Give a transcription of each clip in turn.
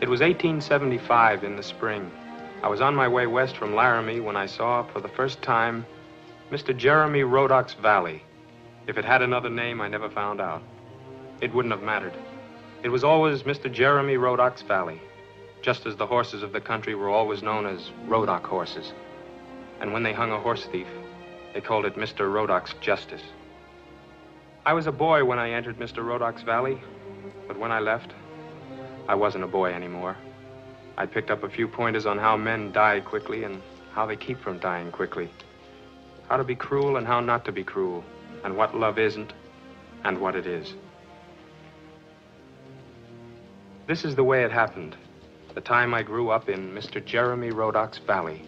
It was 1875 in the spring. I was on my way west from Laramie when I saw, for the first time, Mr. Jeremy Rodok's Valley. If it had another name, I never found out. It wouldn't have mattered. It was always Mr. Jeremy Rodok's Valley, just as the horses of the country were always known as Rodok horses. And when they hung a horse thief, they called it Mr. Rodok's Justice. I was a boy when I entered Mr. Rodok's Valley, but when I left, I wasn't a boy anymore. I picked up a few pointers on how men die quickly and how they keep from dying quickly. How to be cruel and how not to be cruel, and what love isn't and what it is. This is the way it happened, the time I grew up in Mr. Jeremy Rodok's Valley.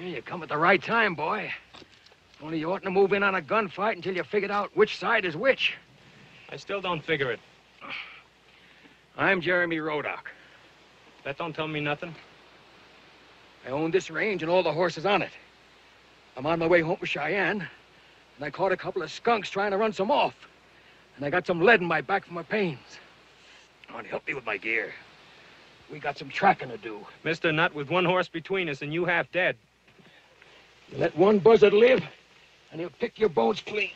You come at the right time, boy. Only you oughtn't to move in on a gunfight until you figured out which side is which. I still don't figure it. I'm Jeremy Rodok. That don't tell me nothing. I own this range and all the horses on it. I'm on my way home to Cheyenne, and I caught a couple of skunks trying to run some off. And I got some lead in my back from my pains. I want to help me with my gear. We got some tracking to do. Mr. Nutt, with one horse between us and you half dead. You let one buzzard live, and he'll pick your bones clean.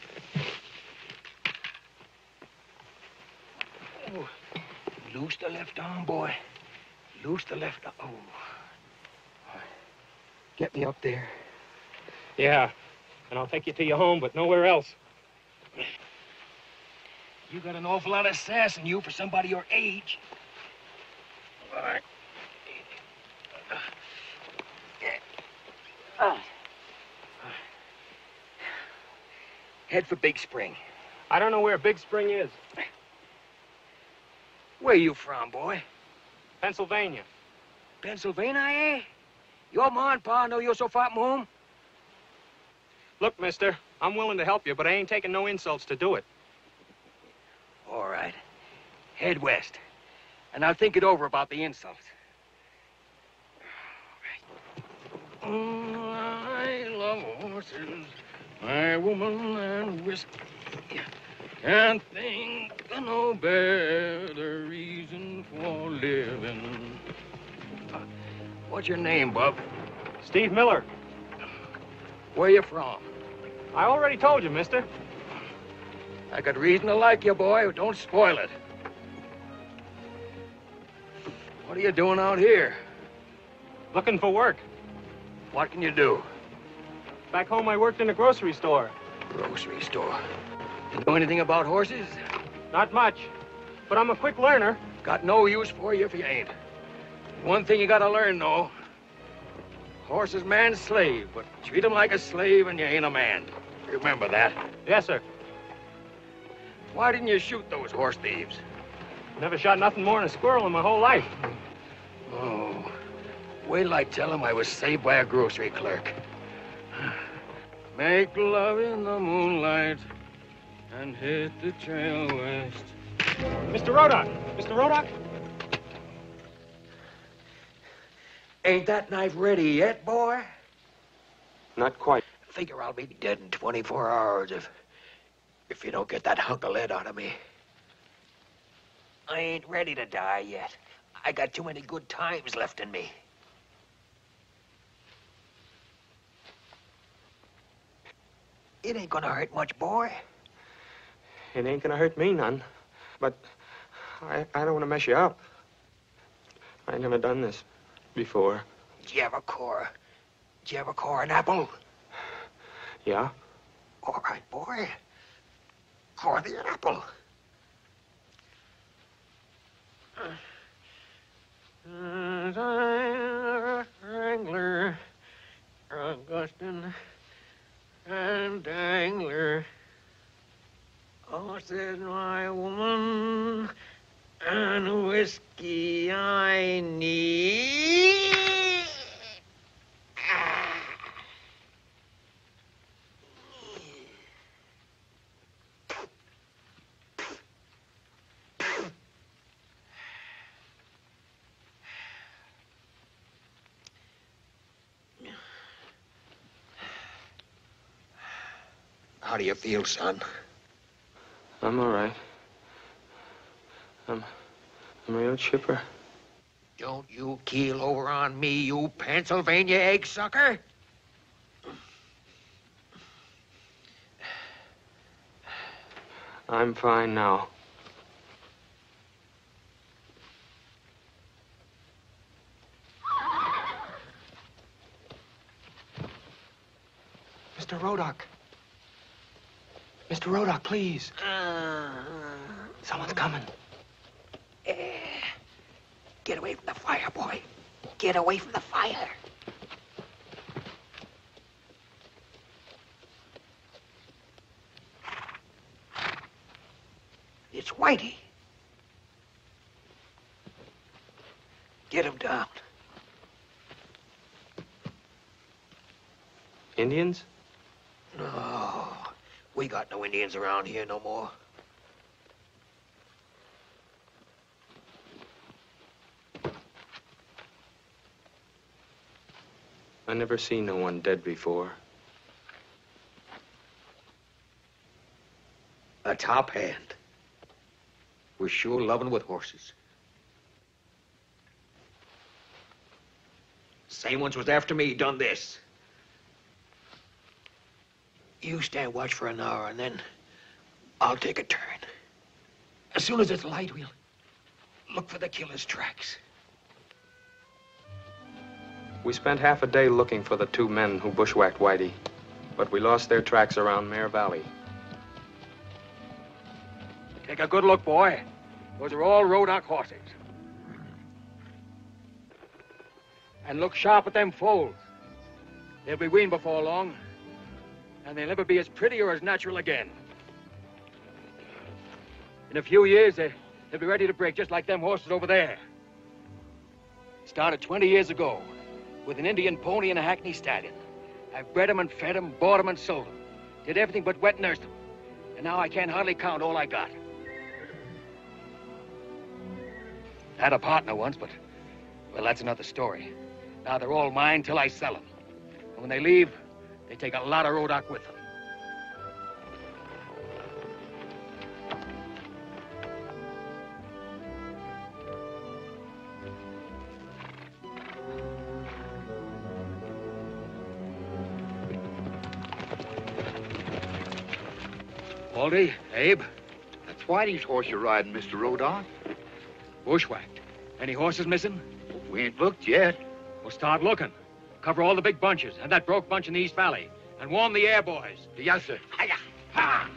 Oh, loose the left arm, boy. Loose the left arm. Oh. Get me up there. Yeah, and I'll take you to your home, but nowhere else. You got an awful lot of sass in you for somebody your age. All right. Head for Big Spring. I don't know where Big Spring is. Where you from, boy? Pennsylvania. Pennsylvania, eh? Your ma and pa know you're so far from home? Look, mister, I'm willing to help you, but I ain't taking no insults to do it. All right. Head west. And I'll think it over about the insults. All right. I love horses. My woman and whiskey. Can't think of no better reason for living. What's your name, bub? Steve Miller. Where you from? I already told you, mister. I got reason to like you, boy. Don't spoil it. What are you doing out here? Looking for work. What can you do? Back home, I worked in a grocery store. Grocery store. You know anything about horses? Not much, but I'm a quick learner. Got no use for you if you ain't. One thing you gotta learn, though. Horse is man's slave, but treat him like a slave and you ain't a man. Remember that. Yes, sir. Why didn't you shoot those horse thieves? Never shot nothing more than a squirrel in my whole life. Oh. Wait till I tell him I was saved by a grocery clerk. Make love in the moonlight and hit the trail west. Mr. Rodok! Mr. Rodok? Ain't that knife ready yet, boy? Not quite. Figure I'll be dead in 24 hours if you don't get that hunk of lead out of me. I ain't ready to die yet. I got too many good times left in me. It ain't gonna hurt much, boy. It ain't gonna hurt me none. But I don't want to mess you up. I ain't never done this before. Did you ever core an apple? Yeah? All right, boy. For the apple. Wrangler, Augustin, and Dangler. Oh, said my woman, and whiskey I need. How do you feel, son? I'm all right. I'm real chipper. Don't you keel over on me, you Pennsylvania egg sucker. I'm fine now. Mr. Rodock. Mr. Rodock, please. Someone's coming. Get away from the fire, boy. Get away from the fire. It's Whitey. Get him down. Indians? No, we got no Indians around here no more. I never seen no one dead before. A top hand. We're sure loving with horses. Same ones was after me done this. You stand watch for an hour, and then I'll take a turn. As soon as it's light, we'll look for the killer's tracks. We spent half a day looking for the two men who bushwhacked Whitey, but we lost their tracks around Mare Valley. Take a good look, boy. Those are all Rodock horses. And look sharp at them foals. They'll be weaned before long, and they'll never be as pretty or as natural again. In a few years, they'll be ready to break just like them horses over there. Started 20 years ago with an Indian pony and a hackney stallion. I've bred them and fed them, bought them and sold them. Did everything but wet nurse them. And now I can't hardly count all I got. Had a partner once, but, well, that's another story. Now they're all mine till I sell them. And when they leave, they take a lot of Rodock with them. Baldy, Abe, That's Whitey's horse you're riding, Mr. Rodock. bushwhacked. Any horses missing? We ain't looked yet. We'll start looking. Cover all the big bunches and that broke bunch in the East Valley. And warn the air boys. Yes, sir. Hiya! Ha!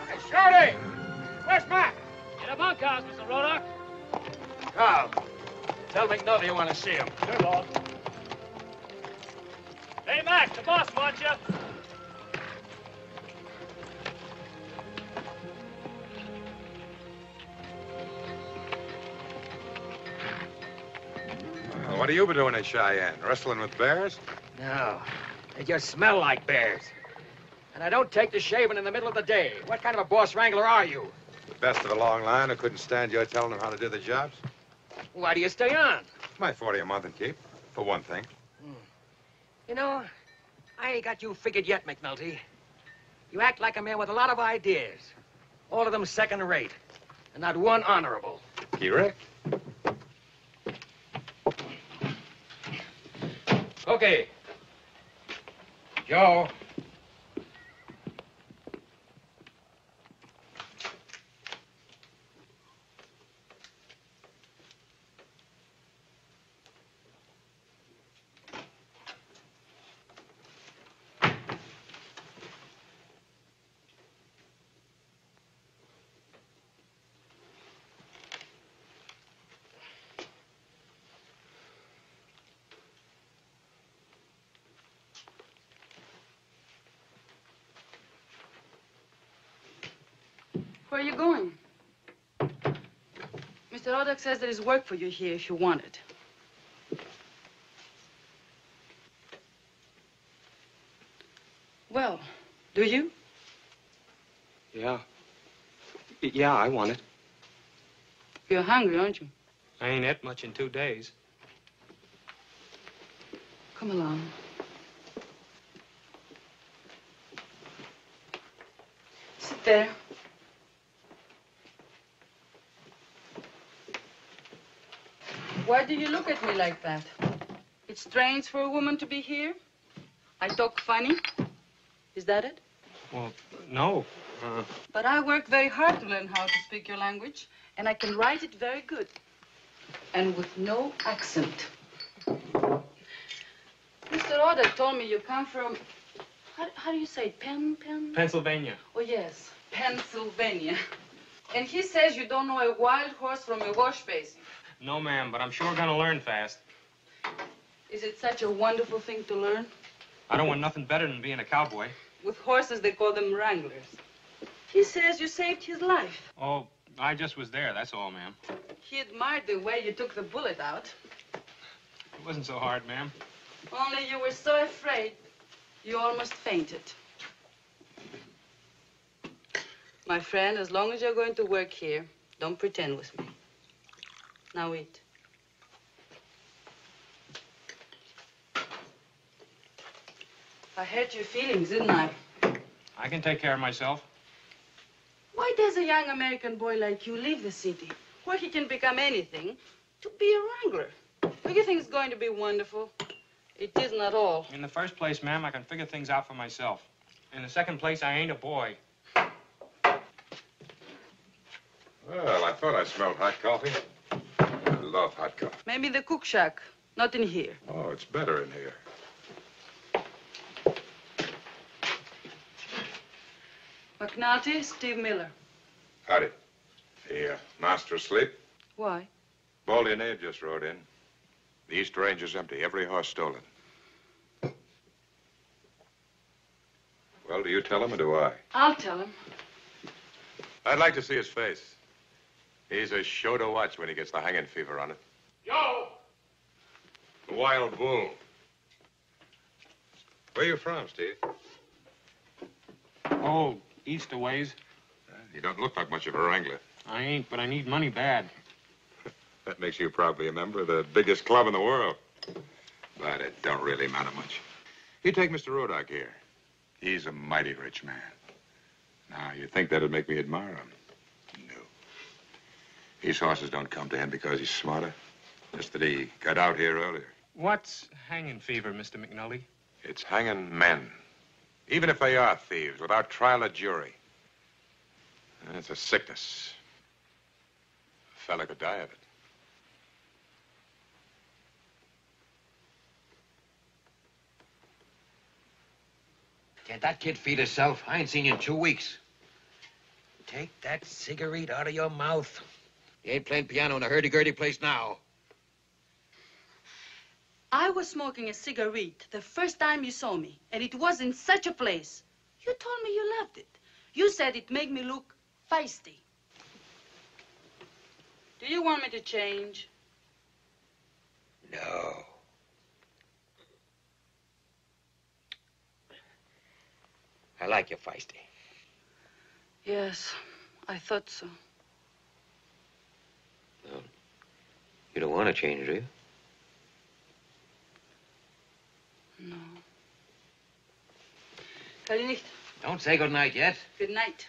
Hey, Shorty! Where's Mac? In the bunkhouse, Mr. Rodock. Carl, tell McNulty you want to see him. Sure, boss. Hey, Mac, the boss wants you. Well, what have you been doing in Cheyenne? Wrestling with bears? No, they just smell like bears. And I don't take the shaving in the middle of the day. What kind of a boss wrangler are you? The best of a long line who couldn't stand you telling them how to do the jobs? Why do you stay on? My 40 a month and keep, for one thing. You know, I ain't got you figured yet, McNulty. You act like a man with a lot of ideas. All of them second rate, and not one honorable. Key Rick? Okay. Joe. Where are you going? Mr. Rodak says there is work for you here if you want it. Well, do you? Yeah. Yeah, I want it. You're hungry, aren't you? I ain't ate much in 2 days. Come along. Sit there. Why do you look at me like that? It's strange for a woman to be here. I talk funny. Is that it? Well, no. But I worked very hard to learn how to speak your language, and I can write it very good. And with no accent. Mr. Rodak told me you come from, how do you say it? Pennsylvania. Oh, yes, Pennsylvania. And he says you don't know a wild horse from a wash basin. No, ma'am, but I'm sure gonna learn fast. Is it such a wonderful thing to learn? I don't want nothing better than being a cowboy. With horses, they call them wranglers. He says you saved his life. Oh, I just was there, that's all, ma'am. He admired the way you took the bullet out. It wasn't so hard, ma'am. Only you were so afraid, you almost fainted. My friend, as long as you're going to work here, don't pretend with me. Now eat. I hurt your feelings, didn't I? I can take care of myself. Why does a young American boy like you leave the city, where he can become anything, to be a wrangler? Do you think it's going to be wonderful? It isn't at all. In the first place, ma'am, I can figure things out for myself. In the second place, I ain't a boy. Well, I thought I smelled hot coffee. I love hot coffee. Maybe the cook shack, not in here. Oh, it's better in here. McNulty, Steve Miller. Howdy. The master asleep? Why? Baldy and Abe just rode in. The East Range is empty. Every horse stolen. Well, do you tell him or do I? I'll tell him. I'd like to see his face. He's a show to watch when he gets the hanging fever on it. Yo! The wild bull. Where you from, Steve? Oh, east a ways. You don't look like much of a wrangler. I ain't, but I need money bad. That makes you probably a member of the biggest club in the world. But it don't really matter much. You take Mr. Rodak here. He's a mighty rich man. Now, you'd think that'd make me admire him. No. These horses don't come to him because he's smarter. Just that he got out here earlier. What's hanging fever, Mr. McNulty? It's hanging men. Even if they are thieves, without trial or jury. And it's a sickness. A fella could die of it. Can't that kid feed herself? I ain't seen you in 2 weeks. Take that cigarette out of your mouth. You ain't playing piano in a hurdy-gurdy place now. I was smoking a cigarette the first time you saw me, and it was in such a place. You told me you loved it. You said it made me look feisty. Do you want me to change? No. I like you feisty. Yes, I thought so. Well, you don't want to change, do you? No. Kalinicht. Don't say goodnight yet. Good night.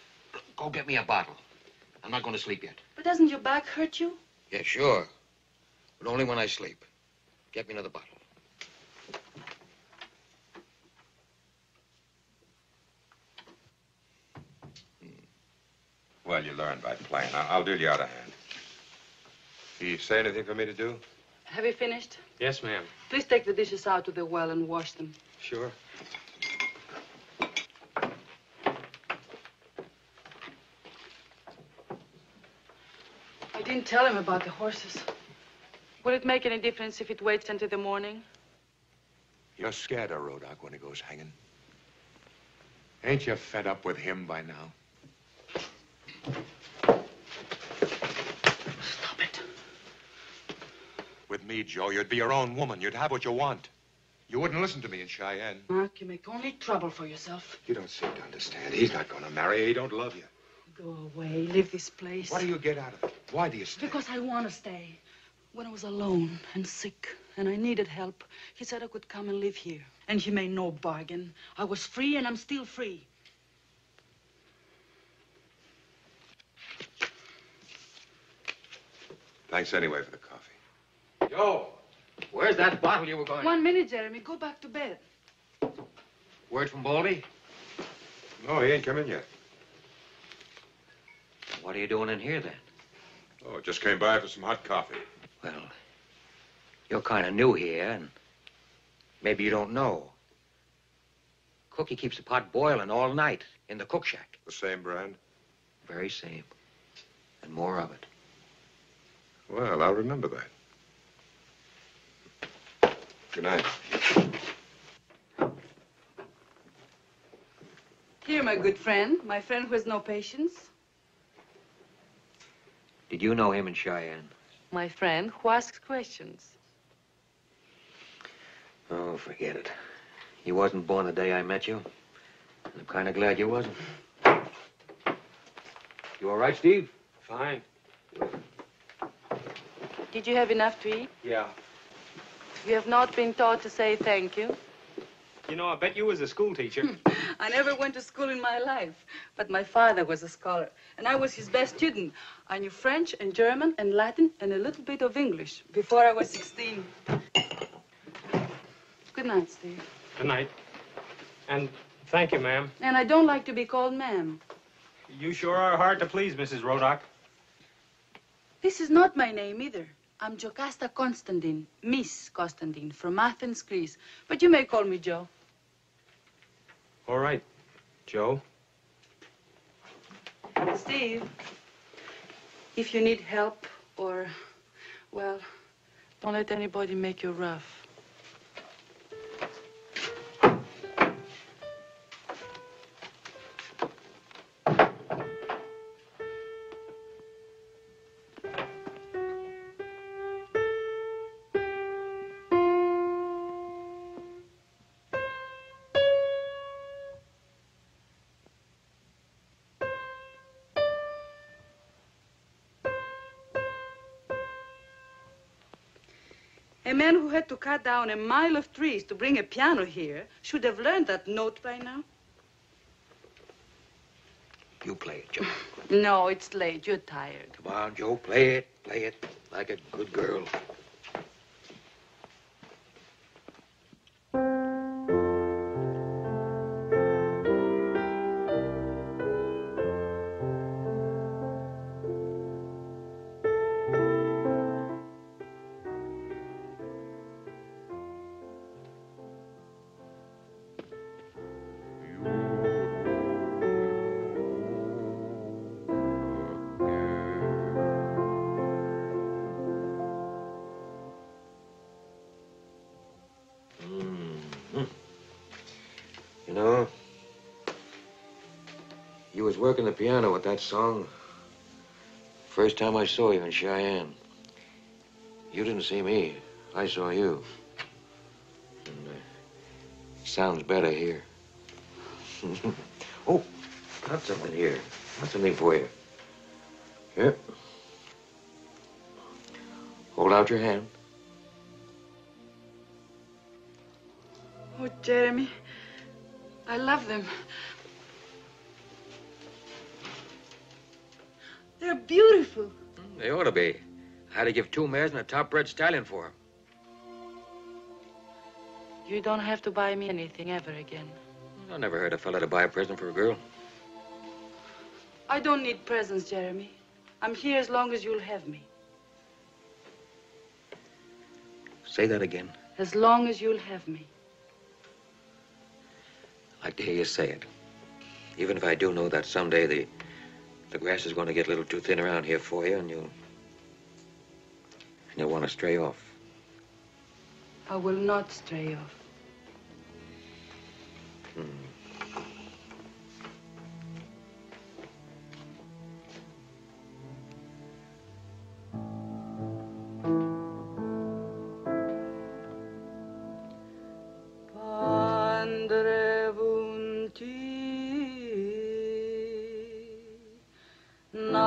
Go get me a bottle. I'm not going to sleep yet. But doesn't your back hurt you? Yeah, sure. But only when I sleep. Get me another bottle. Well, you learn by playing. I'll deal you out of hand. You say anything for me to do? Have you finished? Yes, ma'am. Please take the dishes out to the well and wash them. Sure. I didn't tell him about the horses. Will it make any difference if it waits until the morning? You're scared of Rodak when he goes hanging. Ain't you fed up with him by now? me, Joe. You'd be your own woman. You'd have what you want. You wouldn't listen to me in Cheyenne. Mark, you make only trouble for yourself. You don't seem to understand. He's not going to marry you. He don't love you. Go away. Leave this place. What do you get out of it? Why do you stay? Because I want to stay. When I was alone and sick and I needed help, he said I could come and live here. And he made no bargain. I was free and I'm still free. Thanks anyway for the coffee. Joe, where's that bottle you were going? 1 minute, Jeremy. Go back to bed. Word from Baldy? No, he ain't come in yet. What are you doing in here, then? Oh, just came by for some hot coffee. Well, you're kind of new here, and maybe you don't know. Cookie keeps the pot boiling all night in the cook shack. The same brand? Very same. And more of it. Well, I'll remember that. Good night. Here, my good friend. My friend who has no patience. Did you know him in Cheyenne? My friend who asks questions. Oh, forget it. You wasn't born the day I met you. And I'm kind of glad you wasn't. You all right, Steve? Fine. Did you have enough to eat? Yeah. You have not been taught to say thank you. You know, I bet you was a school teacher. I never went to school in my life, but my father was a scholar, and I was his best student. I knew French and German and Latin and a little bit of English before I was 16. Good night, Steve. Good night. And thank you, ma'am. And I don't like to be called ma'am. You sure are hard to please, Mrs. Rodock. This is not my name either. I'm Jocasta Constantine, Miss Constantine, from Athens, Greece. But you may call me Joe. All right, Joe. Steve, if you need help or, well, don't let anybody make you rough. A man who had to cut down a mile of trees to bring a piano here should have learned that note by now. You play it, Joe. No, it's late. You're tired. Come on, Joe, play it. Play it like a good girl. You know, you was working the piano with that song first time I saw you in Cheyenne. You didn't see me. I saw you. And, sounds better here. Oh, got something here. Got something for you. Here. Hold out your hand. Oh, Jeremy, I love them. They're beautiful. They ought to be. I had to give 2 mares and a top-bred stallion for 'em. You don't have to buy me anything ever again. I never heard a fella to buy a present for a girl. I don't need presents, Jeremy. I'm here as long as you'll have me. Say that again. As long as you'll have me. I'd like to hear you say it. Even if I do know that someday the grass is going to get a little too thin around here for you, and you'll want to stray off. I will not stray off. Nagapimu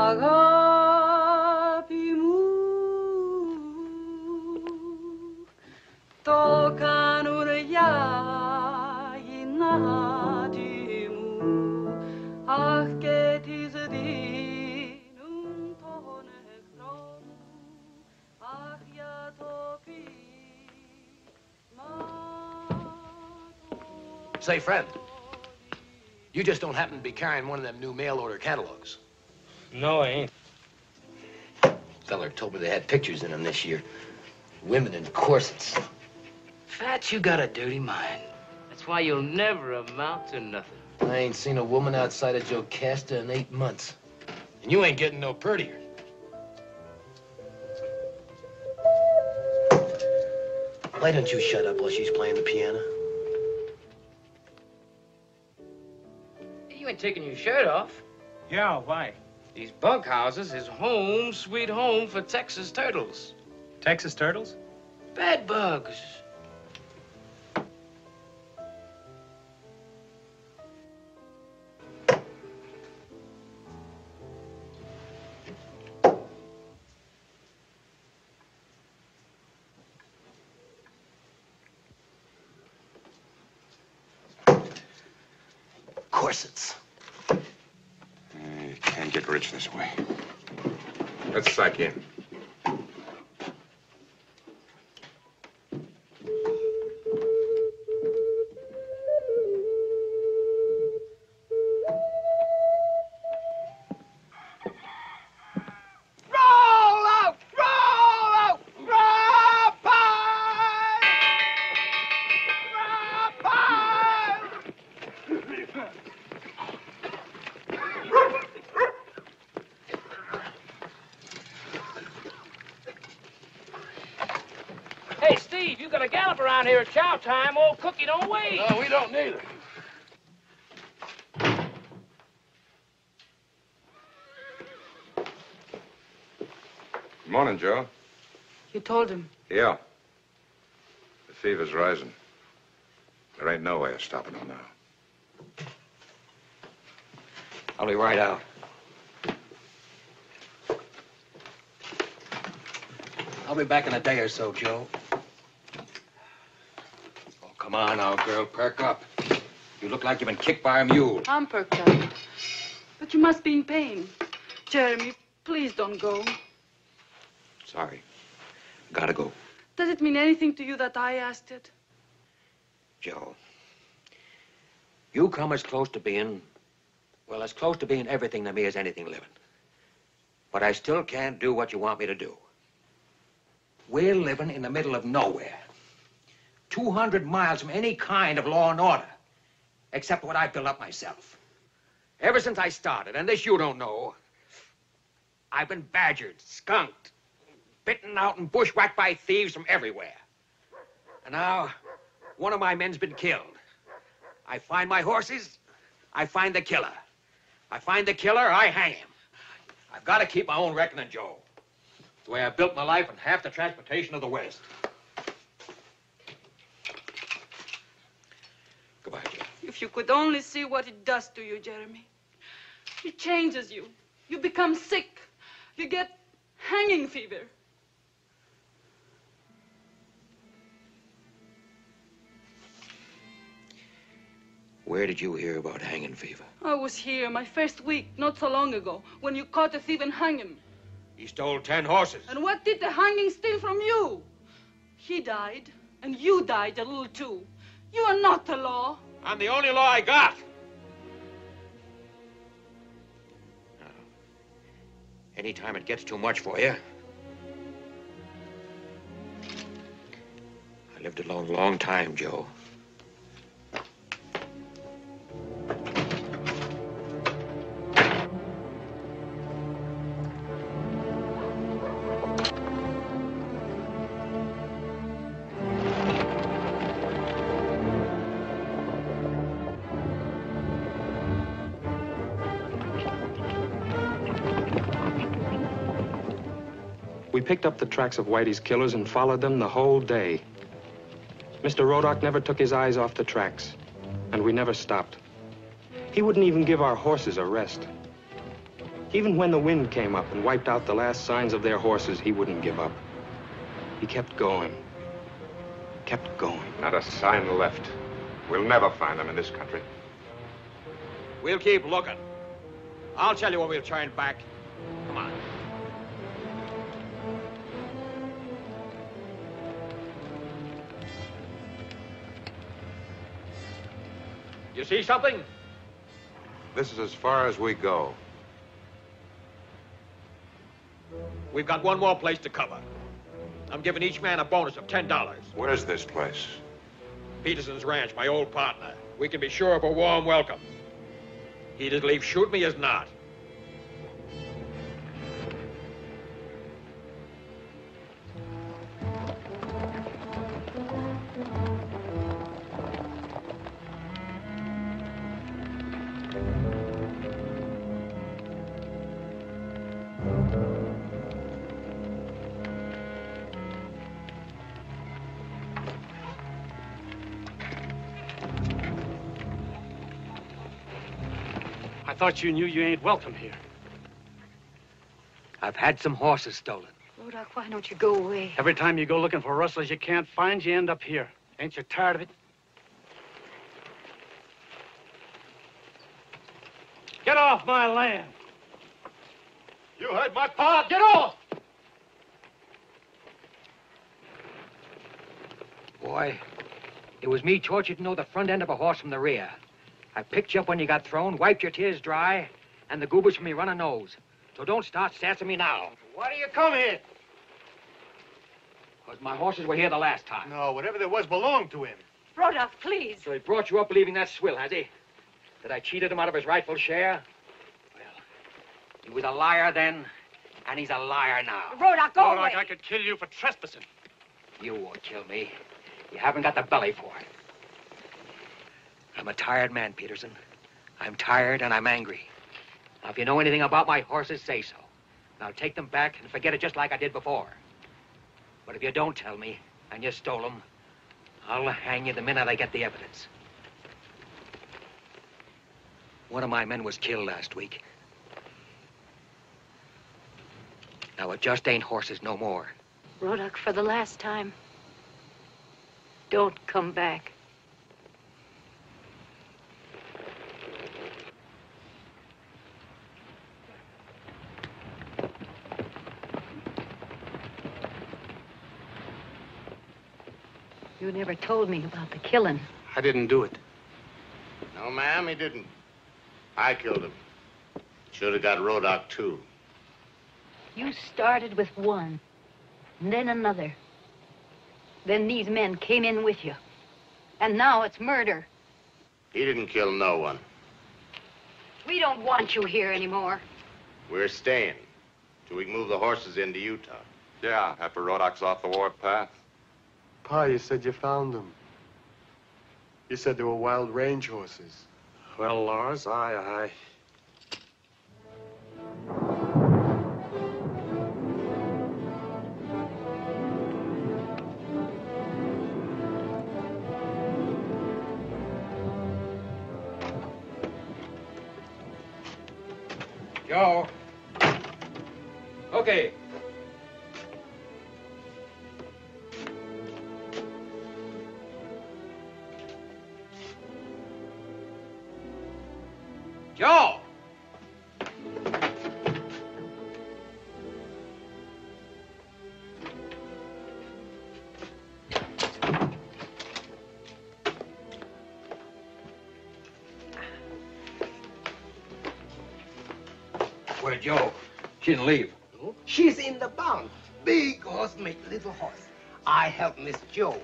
tokanur yainadimu ahketisdinum tonekrom ahyatopi. Say, friend, you just don't happen to be carrying one of them new mail order catalogs. No, I ain't. Feller told me they had pictures in them this year. Women in corsets. Fats, you got a dirty mind. That's why you'll never amount to nothing. I ain't seen a woman outside of Jocasta in 8 months. And you ain't getting no prettier. Why don't you shut up while she's playing the piano? You ain't taking your shirt off. Yeah, why? These bunkhouses is home, sweet home for Texas turtles. Texas turtles? Bed bugs. Corsets. You can't get rich this way. Let's psych in. Hey, Steve, you got a gallop around here at chow time. Old Cookie don't wait. No, we don't neither. Good morning, Joe. You told him. Yeah. The fever's rising. There ain't no way of stopping him now. I'll be right out. I'll be back in a day or so, Joe. Oh, come on now, girl. Perk up. You look like you've been kicked by a mule. I'm perked up. But you must be in pain. Jeremy, please don't go. Sorry. Gotta go. Does it mean anything to you that I asked it? Joe, you come as close to being, well, as close to being everything to me as anything living. But I still can't do what you want me to do. We're living in the middle of nowhere. 200 miles from any kind of law and order, except what I've built up myself. Ever since I started, and this you don't know, I've been badgered, skunked, bitten out and bushwhacked by thieves from everywhere. And now, one of my men's been killed. I find my horses, I find the killer. I find the killer, I hang him. I've got to keep my own reckoning, Joe. It's the way I built my life and half the transportation of the West. Goodbye, Joe. If you could only see what it does to you, Jeremy. It changes you. You become sick. You get hanging fever. Where did you hear about hanging fever? I was here my first week, not so long ago, when you caught a thief and hung him. He stole 10 horses. And what did the hanging steal from you? He died, and you died a little too. You are not the law. I'm the only law I got. Now, anytime it gets too much for you. I lived a long, long time, Joe. We picked up the tracks of Whitey's killers and followed them the whole day. Mr. Rodock never took his eyes off the tracks, and we never stopped. He wouldn't even give our horses a rest. Even when the wind came up and wiped out the last signs of their horses, he wouldn't give up. He kept going. Kept going. Not a sign left. We'll never find them in this country. We'll keep looking. I'll tell you when we'll turn back. Come on. You see something? This is as far as we go. We've got one more place to cover. I'm giving each man a bonus of $10. Where's this place? Peterson's ranch, my old partner. We can be sure of a warm welcome. He'd as lief shoot me as not. I thought you knew you ain't welcome here. I've had some horses stolen. Rodoc, why don't you go away? Every time you go looking for rustlers you can't find, you end up here. Ain't you tired of it? Get off my land! You heard my pa! Get off! Boy, it was me taught you to know the front end of a horse from the rear. I picked you up when you got thrown, wiped your tears dry, and the goobers from your running nose. So don't start sassing me now. Why do you come here? Because my horses were here the last time. No, whatever there was belonged to him. Rodoc, please. So he brought you up believing that swill, has he? That I cheated him out of his rightful share? Well, he was a liar then, and he's a liar now. Rodoc, go away. Like I could kill you for trespassing. You won't kill me. You haven't got the belly for it. I'm a tired man, Peterson. I'm tired and I'm angry. Now, if you know anything about my horses, say so. And I'll take them back and forget it just like I did before. But if you don't tell me, and you stole them, I'll hang you the minute I get the evidence. One of my men was killed last week. Now, it just ain't horses no more. Rodoc, for the last time, don't come back. You never told me about the killing. I didn't do it. No, ma'am, he didn't. I killed him. Should have got Rodoc, too. You started with one, and then another. Then these men came in with you. And now it's murder. He didn't kill no one. We don't want you here anymore. We're staying till we can move the horses into Utah. Yeah, after Rodoc's off the warpath. Pa, you said you found them. You said they were wild range horses. Well, Lars, I... Joe. Okay. Joe! Where'd Joe? She didn't leave. She's in the barn. Big horse make little horse. I help Miss Joe.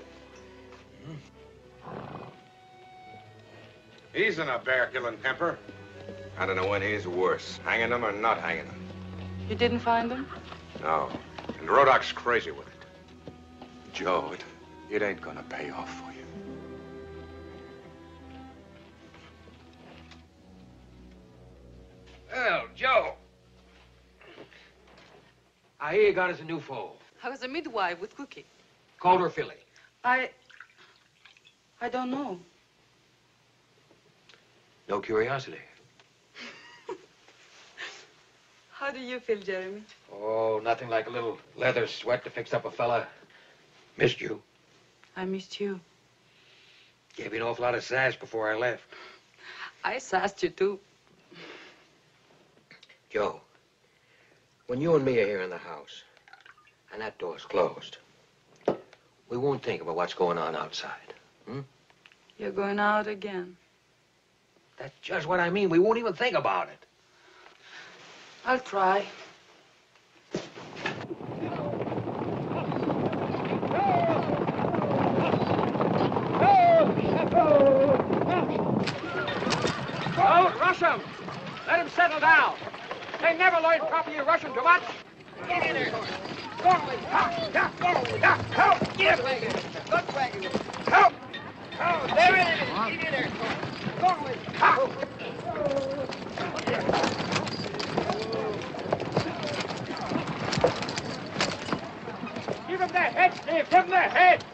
He's in a bear-killing temper. I don't know when he's worse, hanging them or not hanging them. You didn't find them? No. And Rodoc's crazy with it. Joe, it ain't gonna pay off for you. Well, Joe. I hear you got us a new foal. I was a midwife with Cookie. Colt or filly? I don't know. No curiosity. How do you feel, Jeremy? Oh, nothing like a little leather sweat to fix up a fella. Missed you. I missed you. Gave you an awful lot of sass before I left. I sassed you, too. Joe, when you and me are here in the house, and that door's closed, we won't think about what's going on outside. You're going out again. That's just what I mean. We won't even think about it. I'll try. Don't rush him. Let him settle down. They never learned proper. You rush him too much. Get in there. Go away. Help. Get away. Good wagon. Help. Oh, there it is. Get in there. Go away. Give him that head, Steve. Give him that head.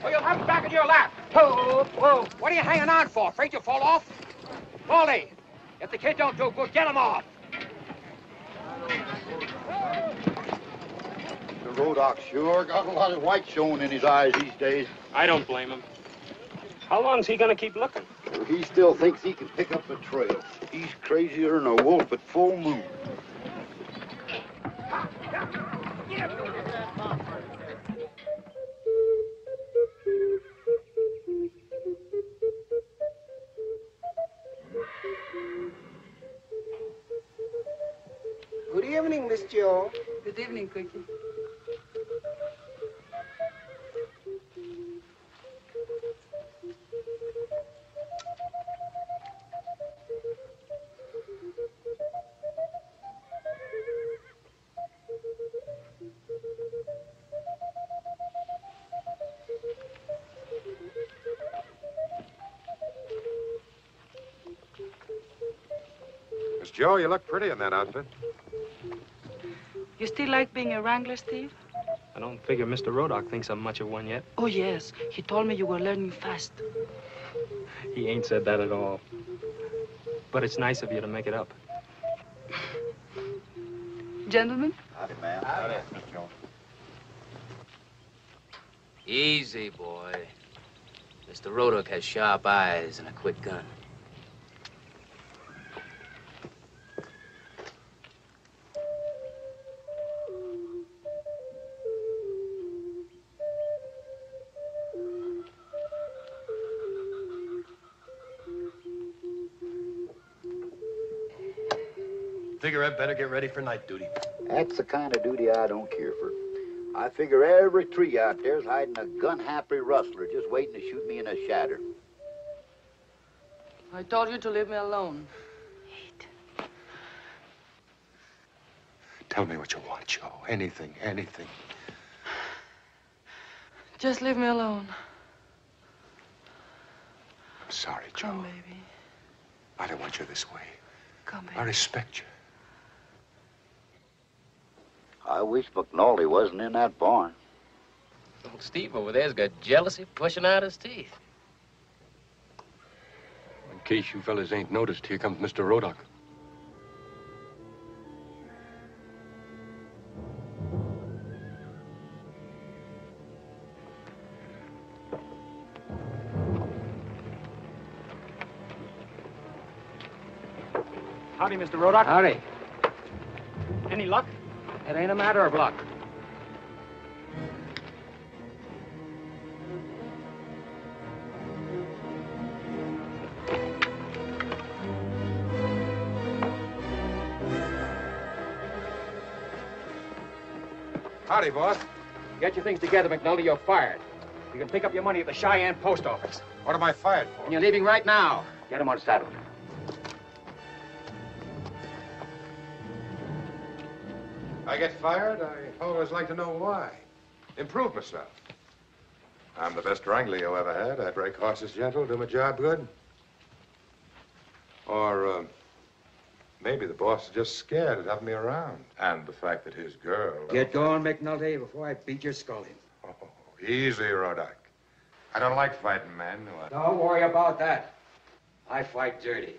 Or you'll have him back in your lap. Whoa, whoa. What are you hanging on for? Afraid you'll fall off? Baldy, if the kid don't do good, get him off. The road ox sure got a lot of white showing in his eyes these days. I don't blame him. How long's he gonna keep looking? He still thinks he can pick up the trail. He's crazier than a wolf at full moon. Good evening, Miss Joe. Good evening, Quickie. Miss Joe, you look pretty in that outfit. You still like being a wrangler, Steve? I don't figure Mr. Rodock thinks I'm much of one yet. Oh, yes. He told me you were learning fast. He ain't said that at all. But it's nice of you to make it up. Gentlemen? Howdy, ma'am. Howdy, Miss Joe. Easy, boy. Mr. Rodock has sharp eyes and a quick gun. Figure I'd better get ready for night duty. That's the kind of duty I don't care for. I figure every tree out there's hiding a gun-happy rustler just waiting to shoot me in a shatter. I told you to leave me alone. Tell me what you want, Joe. Anything, anything. Just leave me alone. I'm sorry, Joe. Come, baby. I don't want you this way. Come, baby. I respect you. I wish McNulty wasn't in that barn. Old Steve over there's got jealousy pushing out his teeth. In case you fellas ain't noticed, here comes Mr. Rodock. Howdy, Mr. Rodock. Howdy. Any luck? It ain't a matter of luck. Howdy, boss. Get your things together, McNulty. You're fired. You can pick up your money at the Cheyenne post office. What am I fired for? And you're leaving right now. Get him on saddle. I get fired, I always like to know why. Improve myself. I'm the best wrangler you ever had. I break horses gentle, do my job good. Or, maybe the boss is just scared of having me around. And the fact that his girl... Get going, McNulty, before I beat your skull in. Oh, easy, Rodock. I don't like fighting men. Don't worry about that. I fight dirty.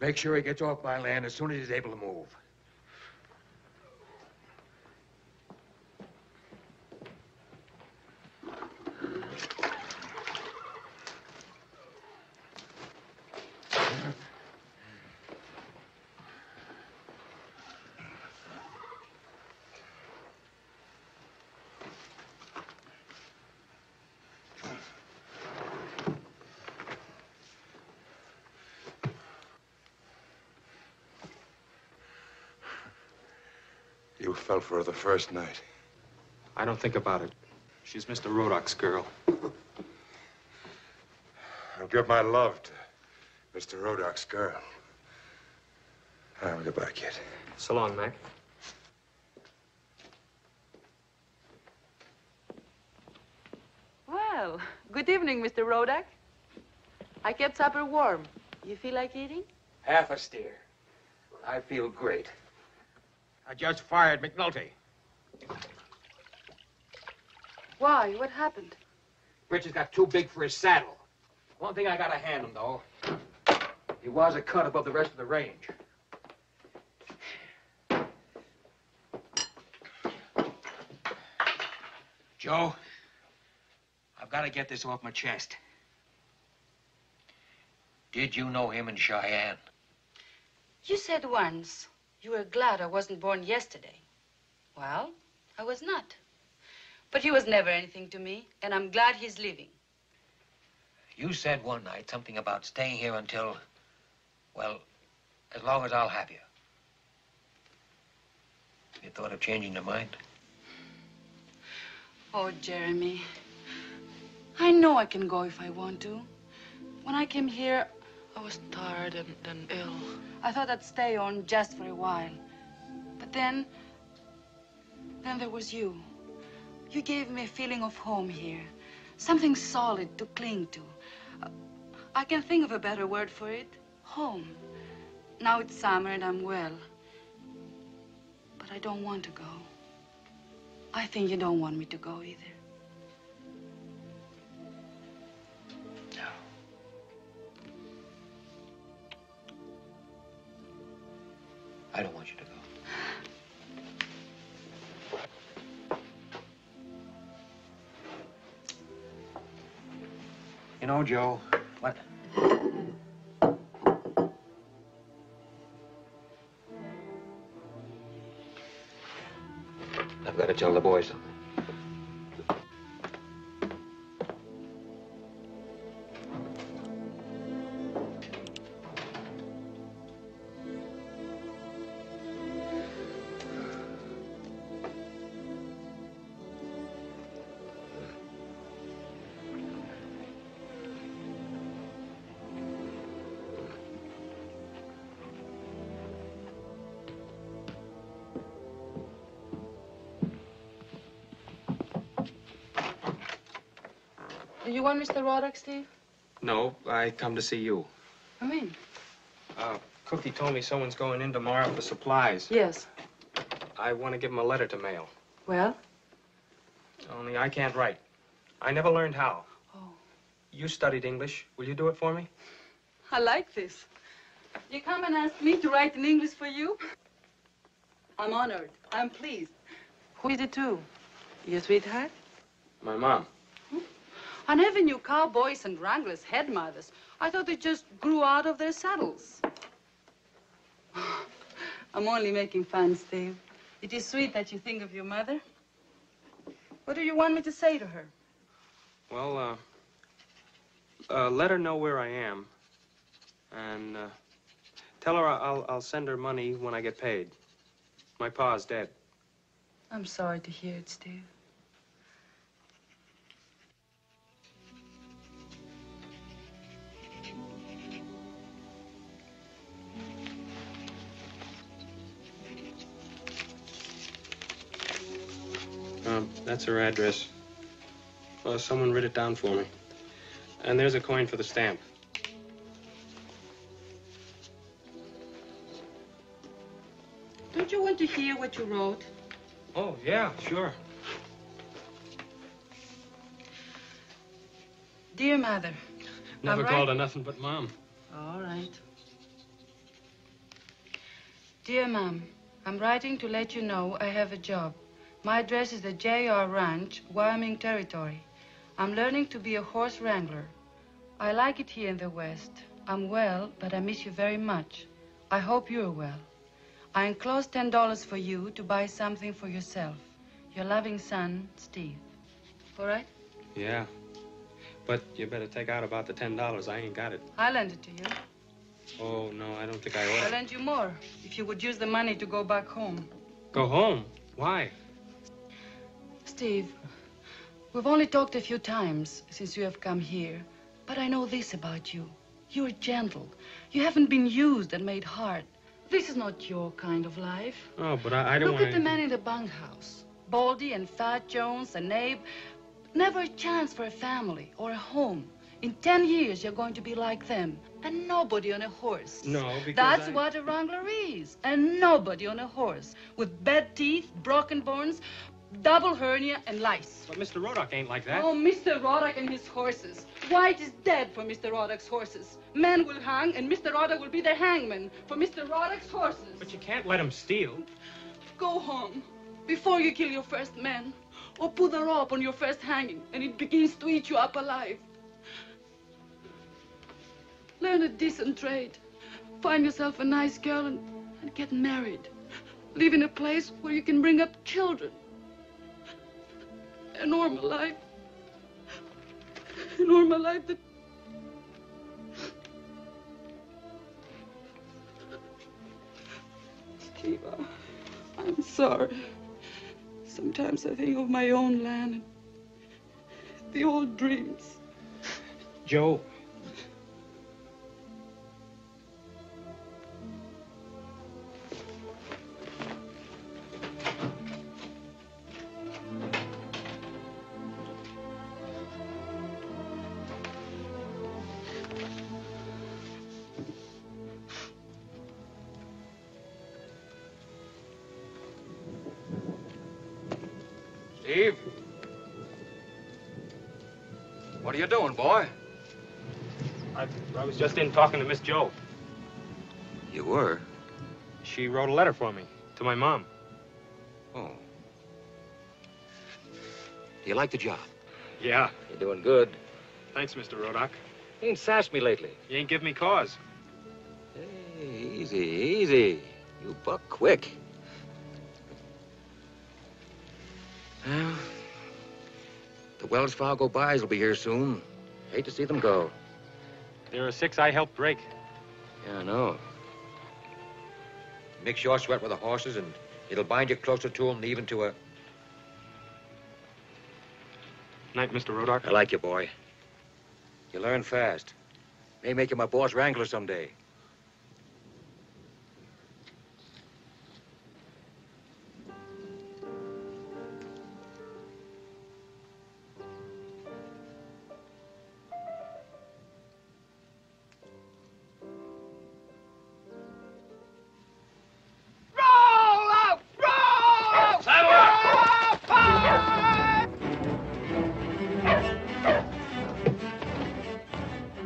Make sure he gets off my land as soon as he's able to move. You fell for her the first night. I don't think about it. She's Mr. Rodak's girl. I'll give my love to Mr. Rodak's girl. I'll get back yet. So long, Mac. Well, good evening, Mr. Rodak. I kept supper warm. You feel like eating? Half a steer. I feel great. I just fired McNulty. Why? What happened? Richards got too big for his saddle. One thing I gotta hand him, though. He was a cut above the rest of the range. Joe, I've got to get this off my chest. Did you know him in Cheyenne? You said once you were glad I wasn't born yesterday. Well, I was not. But he was never anything to me, and I'm glad he's leaving. You said one night something about staying here until, well, as long as I'll have you. You thought of changing your mind? Oh, Jeremy, I know I can go if I want to. When I came here, I was tired and ill. I thought I'd stay on just for a while. But then there was you. You gave me a feeling of home here, something solid to cling to. I can think of a better word for it, home. Now it's summer and I'm well. But I don't want to go. I think you don't want me to go either. No. I don't want you to go. You know, Joe, what? I've got to tell the boys something. Do you want Mr. Roderick, Steve? No, I come to see you. Come in. Cookie told me someone's going in tomorrow for supplies. Yes. I want to give him a letter to mail. Well? Only I can't write. I never learned how. Oh. You studied English. Will you do it for me? I like this. You come and ask me to write in English for you? I'm honored. I'm pleased. Who is it to? Your sweetheart? My mom. I never knew cowboys and wranglers had mothers. I thought they just grew out of their saddles. I'm only making fun, Steve. It is sweet that you think of your mother. What do you want me to say to her? Well, let her know where I am. And tell her I'll send her money when I get paid. My pa's dead. I'm sorry to hear it, Steve. That's her address. Well, someone wrote it down for me. And there's a coin for the stamp. Don't you want to hear what you wrote? Oh, yeah, sure. Dear Mother. Never I'm called her nothing but Mom. All right. Dear Mom, I'm writing to let you know I have a job. My address is the J.R. Ranch, Wyoming Territory. I'm learning to be a horse wrangler. I like it here in the West. I'm well, but I miss you very much. I hope you're well. I enclose $10 for you to buy something for yourself. Your loving son, Steve. All right? Yeah. But you better take out about the $10. I ain't got it. I'll lend it to you. Oh, no, I don't think I I'll ought. lend you more if you would use the money to go back home. Go home? Why? Steve, we've only talked a few times since you have come here, but I know this about you. You're gentle. You haven't been used and made hard. This is not your kind of life. Oh, but I don't Look want at the man in the bunkhouse. Baldy and Fat Jones and Abe. Never a chance for a family or a home. In 10 years, you're going to be like them. And nobody on a horse. No, because That's what a wrangler is. And nobody on a horse. With bad teeth, broken bones, double hernia, and lice. But Mr. Rodock ain't like that. Oh, Mr. Roddock and his horses. White is dead for Mr. Roddock's horses. Men will hang, and Mr. Roddock will be the hangman for Mr. Roddock's horses. But you can't let him steal. Go home before you kill your first man, or put the rope on your first hanging, and it begins to eat you up alive. Learn a decent trade. Find yourself a nice girl and get married. Live in a place where you can bring up children. A normal life. A normal life that... Steve, I'm sorry. Sometimes I think of my own land and the old dreams. Joe. Steve? What are you doing, boy? I was just in talking to Miss Joe. You were? She wrote a letter for me, to my mom. Oh. Do you like the job? Yeah. You're doing good. Thanks, Mr. Rodock. You ain't sassed me lately. You ain't give me cause. Hey, easy, easy. You buck quick. Well, the Wells Fargo buys will be here soon. Hate to see them go. There are 6 I helped break. Yeah, I know. Mix your sweat with the horses, and it'll bind you closer to them than even to a... Night, Mr. Rodock. I like you, boy. You learn fast. May make you my boss wrangler someday.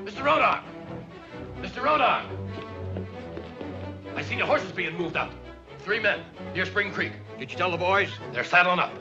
Mr. Rodock! Mr. Rodock! I seen the horses being moved up. 3 men, near Spring Creek. Did you tell the boys? They're saddling up.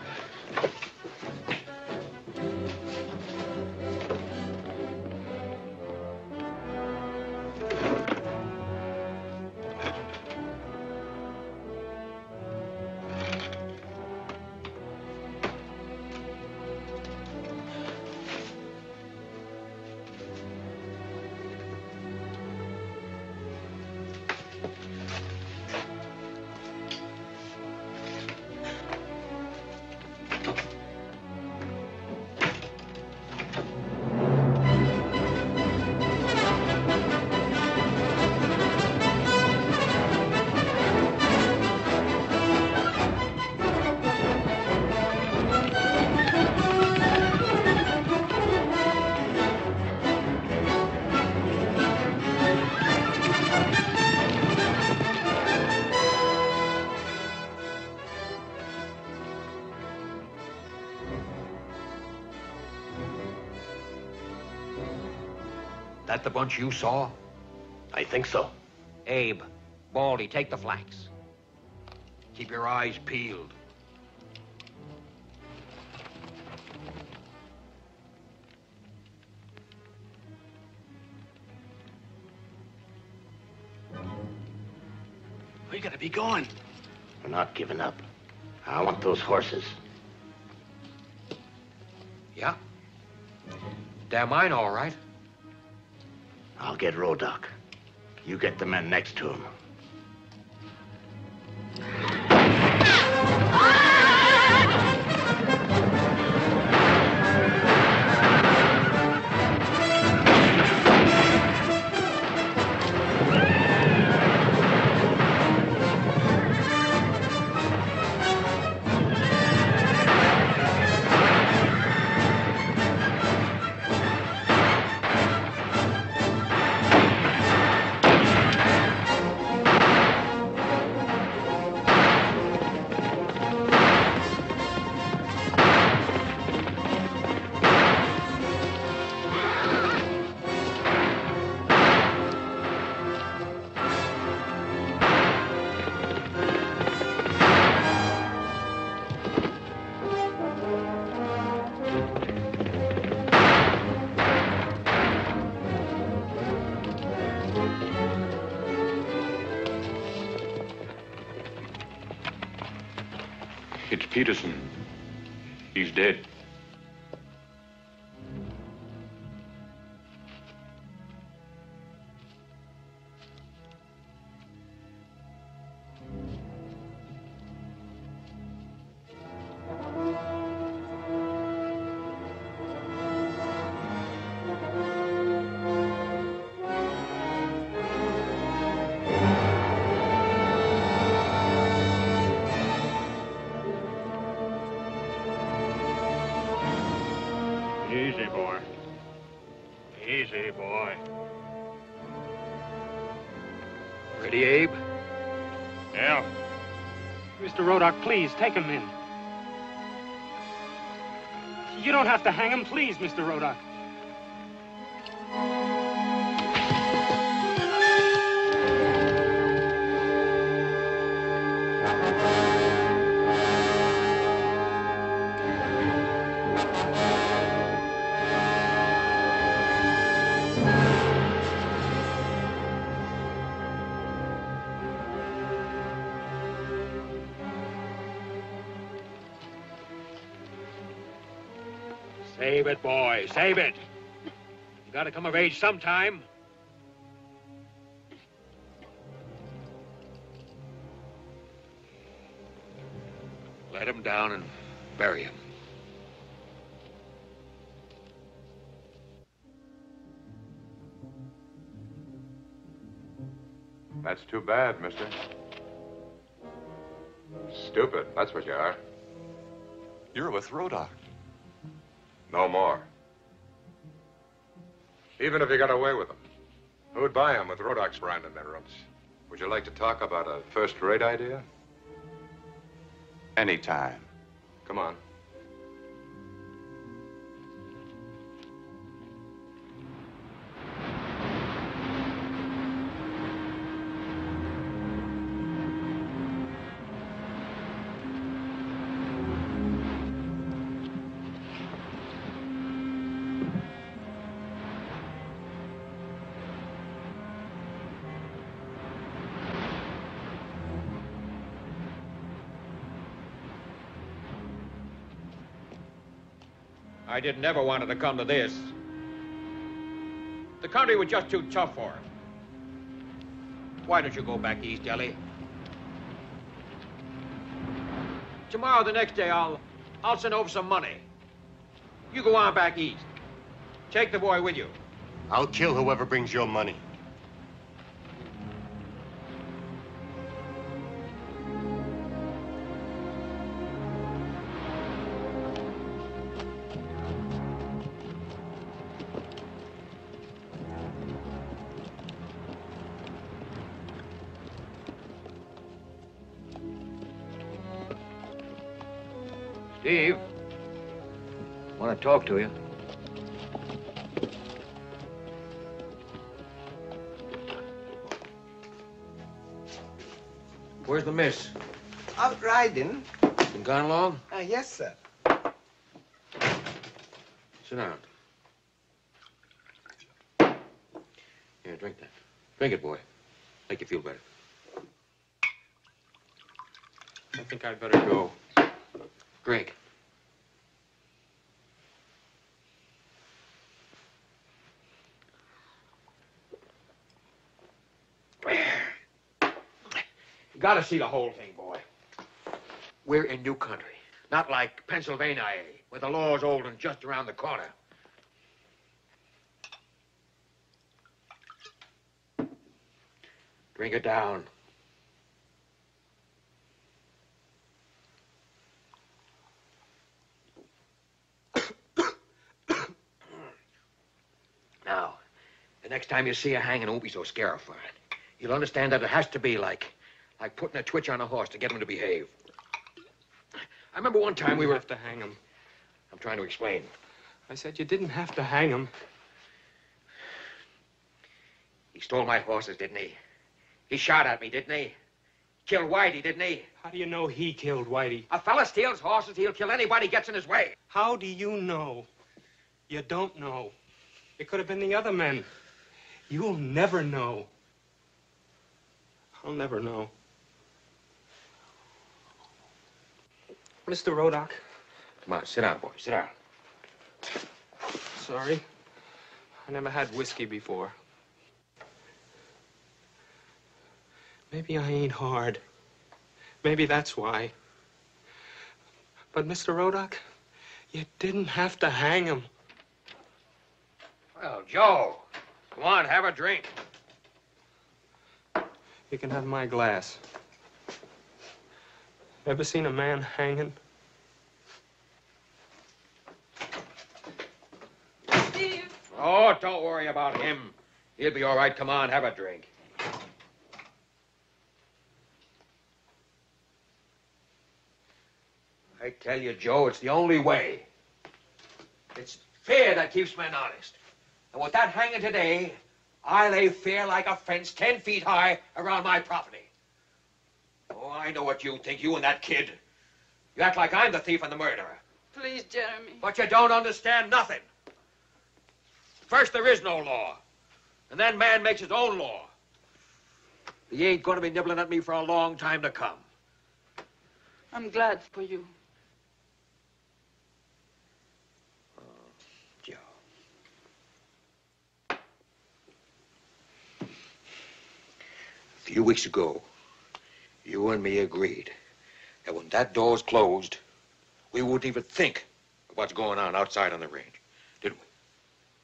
That the bunch you saw? I think so. Abe, Baldy, take the flanks. Keep your eyes peeled. We gotta be going. We're not giving up. I want those horses. Yeah? They're mine, all right. I'll get Rodoc. You get the men next to him. It's Peterson. He's dead. Easy, boy. Easy, boy. Ready, Abe? Yeah. Mr. Rodoc, please, take him in. You don't have to hang him, please, Mr. Rodoc. Save it, boy. Save it. You gotta come of age sometime. Let him down and bury him. That's too bad, mister. Stupid, that's what you are. You're with Rodoc. No more. Even if you got away with them, who'd buy them with Rodoc's brand in their rooms? Would you like to talk about a first-rate idea? Anytime. Come on. I didn't ever want it to come to this. The country was just too tough for him. Why don't you go back east, Ellie? Tomorrow, the next day, I'll send over some money. You go on back east. Take the boy with you. I'll kill whoever brings your money. Steve, want to talk to you. Where's the miss? Out riding. Been gone long? Yes, sir. Sit down. Here, drink that. Drink it, boy. Make you feel better. I think I'd better go. Drink. You gotta see the whole thing, boy. We're in new country. Not like Pennsylvania, where the law's old and just around the corner. Drink it down. Now, the next time you see a hanging, don't be so scarified. You'll understand that it has to be like putting a twitch on a horse to get him to behave. I remember one time we were... have to hang him. I'm trying to explain. I said you didn't have to hang him. He stole my horses, didn't he? He shot at me, didn't he? Killed Whitey, didn't he? How do you know he killed Whitey? A fella steals horses, he'll kill anybody gets in his way. How do you know? You don't know. It could have been the other men. You'll never know. I'll never know. Mr. Rodock. Come on, sit down, boy. Sit down. Sorry. I never had whiskey before. Maybe I ain't hard. Maybe that's why. But, Mr. Rodock, you didn't have to hang him. Well, Joe, come on, have a drink. You can have my glass. Ever seen a man hanging? Steve! Oh, don't worry about him. He'll be all right. Come on, have a drink. I tell you, Joe, it's the only way. It's fear that keeps men honest. And with that hanging today, I lay fear like a fence 10 feet high around my property. Oh, I know what you think, you and that kid. You act like I'm the thief and the murderer. Please, Jeremy. But you don't understand nothing. First, there is no law. And then man makes his own law. He ain't gonna be nibbling at me for a long time to come. I'm glad for you. Joe. A few weeks ago, you and me agreed that when that door's closed, we wouldn't even think of what's going on outside on the range, did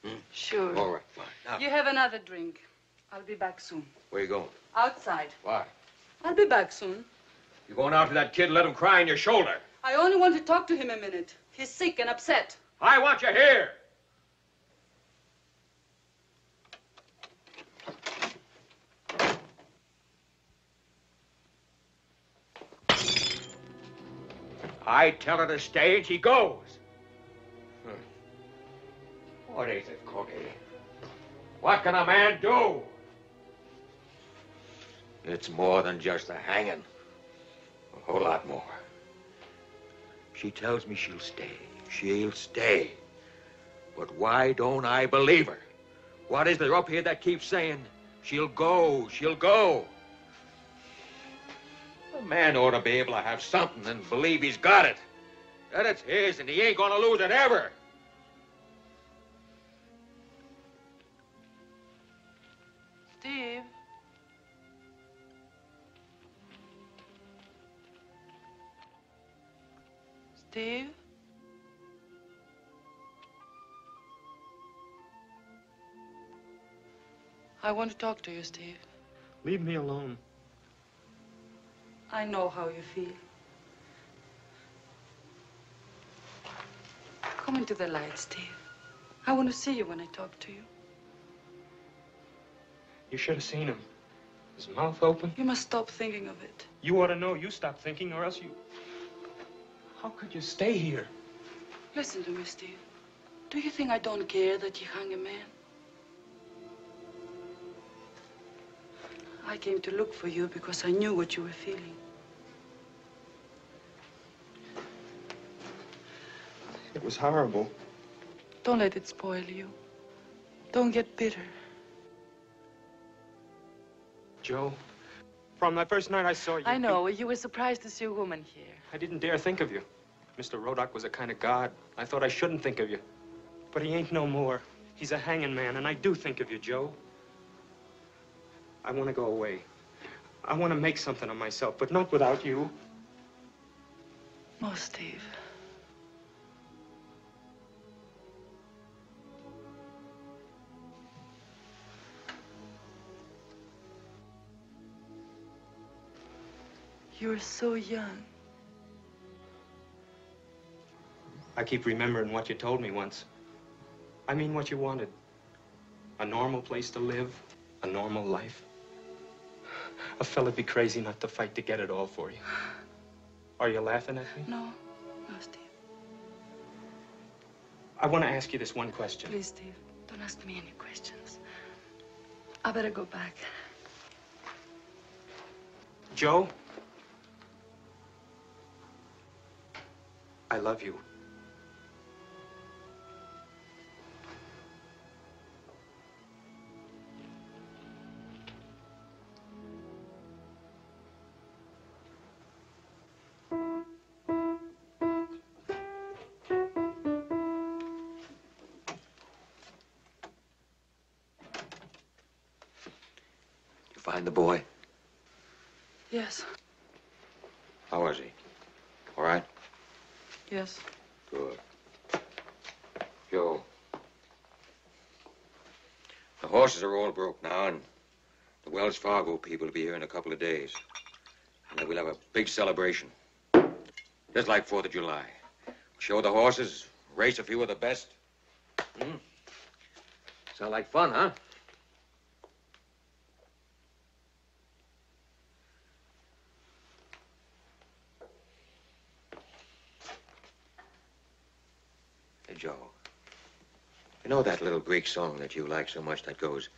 we? Sure. All right, fine. Now, You have another drink. I'll be back soon. where you going? Outside. Why? I'll be back soon. You going out to that kid and let him cry on your shoulder? I only want to talk to him a minute. He's sick and upset. I want you here. I tell her to stay and she goes. What is it, Cookie? What can a man do? It's more than just a hanging. A whole lot more. She tells me she'll stay. She'll stay. But why don't I believe her? What is there up here that keeps saying, she'll go, she'll go? A man ought to be able to have something and believe he's got it. That it's his and he ain't gonna lose it ever. Steve. Steve? I want to talk to you, Steve. Leave me alone. I know how you feel. Come into the light, Steve. I want to see you when I talk to you. You should have seen him. His mouth open. You must stop thinking of it. You ought to know you stop thinking or else you... How could you stay here? Listen to me, Steve. Do you think I don't care that you hung a man? I came to look for you because I knew what you were feeling. It was horrible. Don't let it spoil you. Don't get bitter. Joe, from that first night I saw you... I know. You were surprised to see a woman here. I didn't dare think of you. Mr. Rodock was a kind of god. I thought I shouldn't think of you. But he ain't no more. He's a hanging man, and I do think of you, Joe. I want to go away. I want to make something of myself, but not without you. No, Steve. You're so young. I keep remembering what you told me once. I mean what you wanted. A normal place to live, a normal life. A fella'd be crazy not to fight to get it all for you. Are you laughing at me? No. No, Steve. I want to ask you this one question. Please, Steve, don't ask me any questions. I better go back. Joe? I love you. You find the boy? Yes. How was he? All right? Yes. Good. Joe. The horses are all broke now, and the Wells Fargo people will be here in a couple of days. And then we'll have a big celebration. Just like 4th of July. Show the horses, race a few of the best. Sound like fun, huh? Hey, Joe. You know that little Greek song that you like so much that goes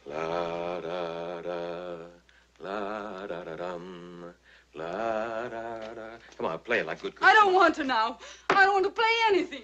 la da da, la da da dum, la da da. Come on, play it like good. I don't want to now. I don't want to play anything.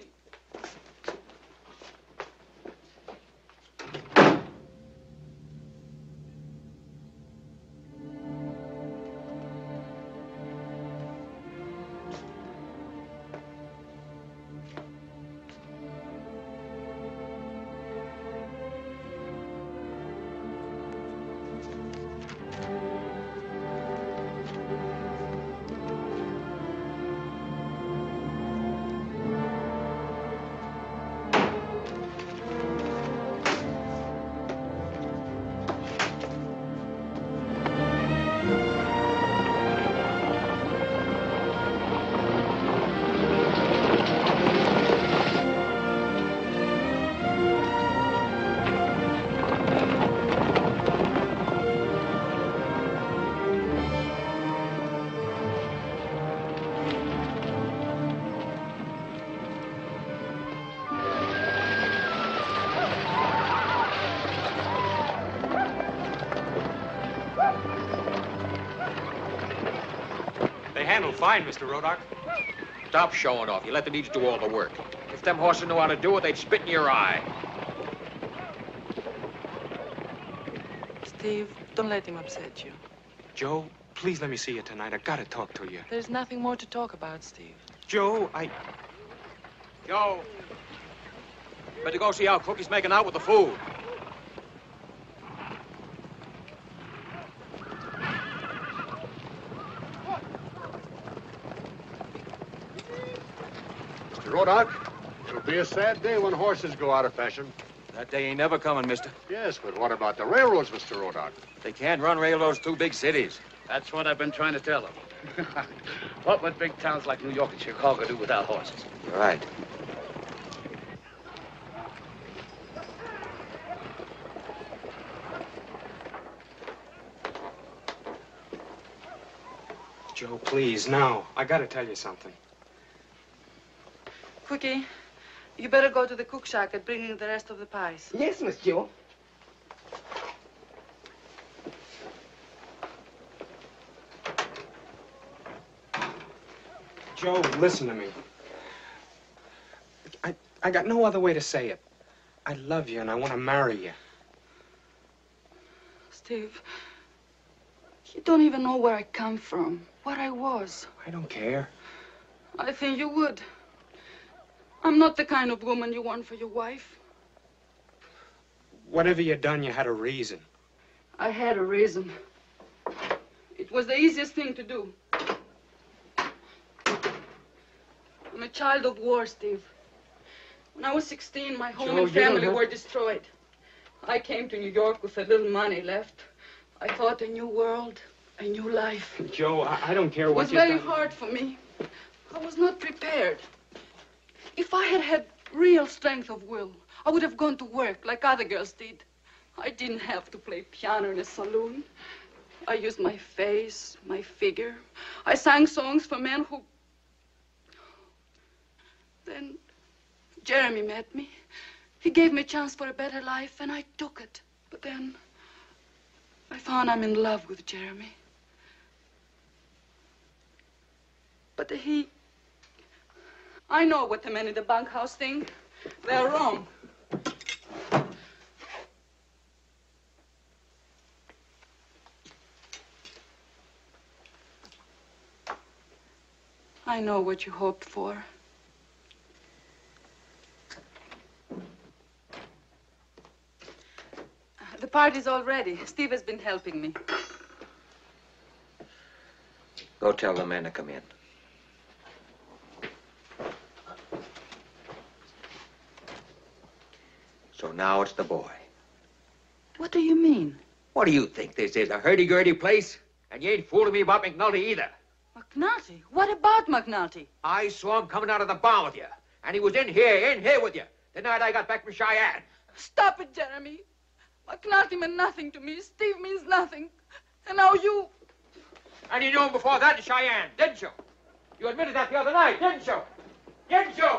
They handle fine, Mr. Rodock. Stop showing off. You let the needs do all the work. If them horses knew how to do it, they'd spit in your eye. Steve, don't let him upset you. Joe, please let me see you tonight. I gotta talk to you. There's nothing more to talk about, Steve. Joe, Joe. Better go see how Cookie's making out with the food. Mr. Rodock, it'll be a sad day when horses go out of fashion. That day ain't never coming, mister. Yes, but what about the railroads, Mr. Rodock? They can't run railroads through big cities. That's what I've been trying to tell them. What would big towns like New York and Chicago do without horses? You're right. Joe, please, now. I gotta tell you something. Cookie, you better go to the cook shack and bring in the rest of the pies. Yes, Miss Joe. Joe, listen to me. I got no other way to say it. I love you and I want to marry you. Steve, you don't even know where I come from, what I was. I don't care. I think you would. I'm not the kind of woman you want for your wife. Whatever you done, you had a reason. I had a reason. It was the easiest thing to do. I'm a child of war, Steve. When I was 16, my home and family were destroyed. I came to New York with a little money left. I thought a new world, a new life. Joe, I don't care what you've done. It was very hard for me. I was not prepared. If I had had real strength of will, I would have gone to work like other girls did. I didn't have to play piano in a saloon. I used my face, my figure. I sang songs for men who... Then Jeremy met me. He gave me a chance for a better life, and I took it. But then I found I'm in love with Jeremy. But I know what the men in the bunkhouse think. They're wrong. I know what you hoped for. The party's all ready. Steve has been helping me. Go tell the men to come in. So now it's the boy. What do you mean? What do you think this is, a hurdy-gurdy place? And you ain't fooling me about McNulty either. McNulty? What about McNulty? I saw him coming out of the barn with you. And he was in here with you, the night I got back from Cheyenne. Stop it, Jeremy. McNulty meant nothing to me. Steve means nothing. And now you... And you knew him before that in Cheyenne, didn't you? You admitted that the other night, didn't you? Didn't you?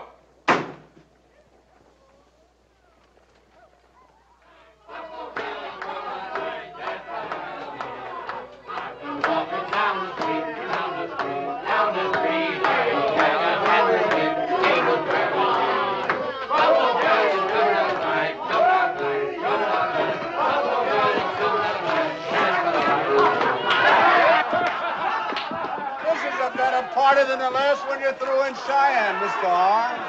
Harder than the last one you threw in Cheyenne, Mr. Arms.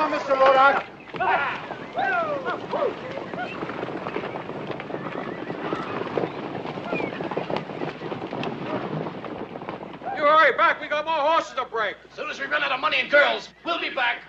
Mr. Rodak. You hurry back. We got more horses to break. As soon as we run out of money and girls, we'll be back.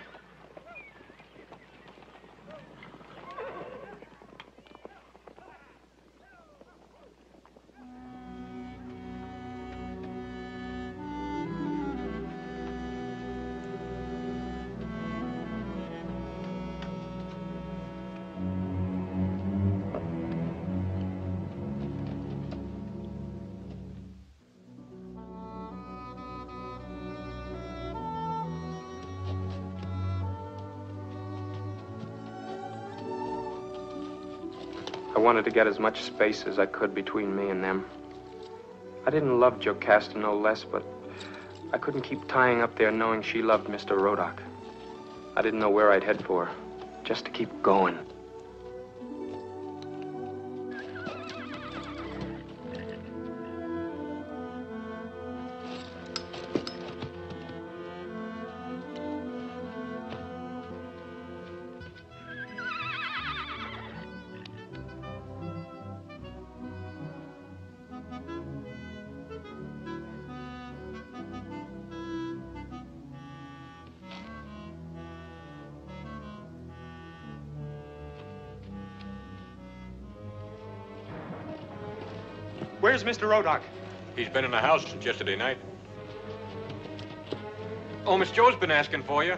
I wanted to get as much space as I could between me and them. I didn't love Jocasta no less, but I couldn't keep tying up there knowing she loved Mr. Rodak. I didn't know where I'd head for, just to keep going. Where's Mr. Rodak? He's been in the house since yesterday night. Oh, Miss Joe's been asking for you.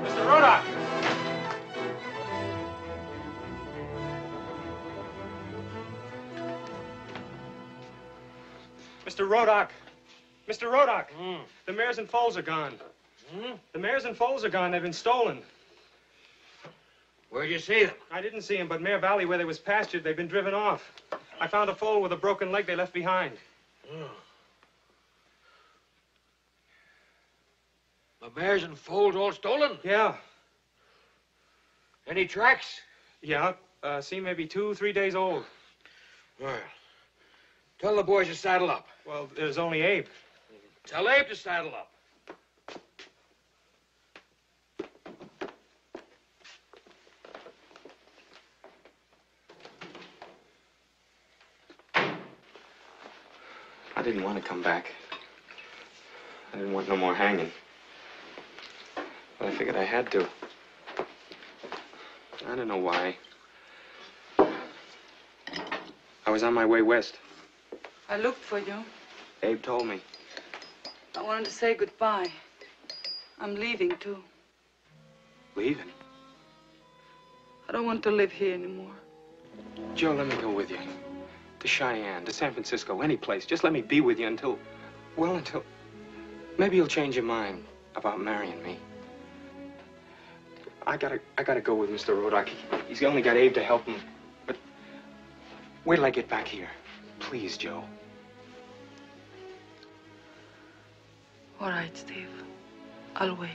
Mr. Rodak! Mr. Rodak! Mr. Rodak! The mares and foals are gone. The mares and foals are gone. They've been stolen. Where'd you see them? I didn't see them, but Mare Valley, where they was pastured, they've been driven off. I found a foal with a broken leg they left behind. The mares and foals all stolen? Yeah. Any tracks? Yeah. See, maybe 2-3 days old. Well, tell the boys to saddle up. Well, there's only Abe. Tell Abe to saddle up. I didn't want to come back. I didn't want no more hanging. But I figured I had to. I don't know why. I was on my way west. I looked for you. Abe told me. I wanted to say goodbye. I'm leaving, too. Leaving? I don't want to live here anymore. Joe, let me go with you. To Cheyenne, to San Francisco, any place. Just let me be with you until... Well, until... Maybe you'll change your mind about marrying me. I gotta go with Mr. Rodak. He's only got Abe to help him. But wait till I get back here. Please, Joe. All right, Steve. I'll wait.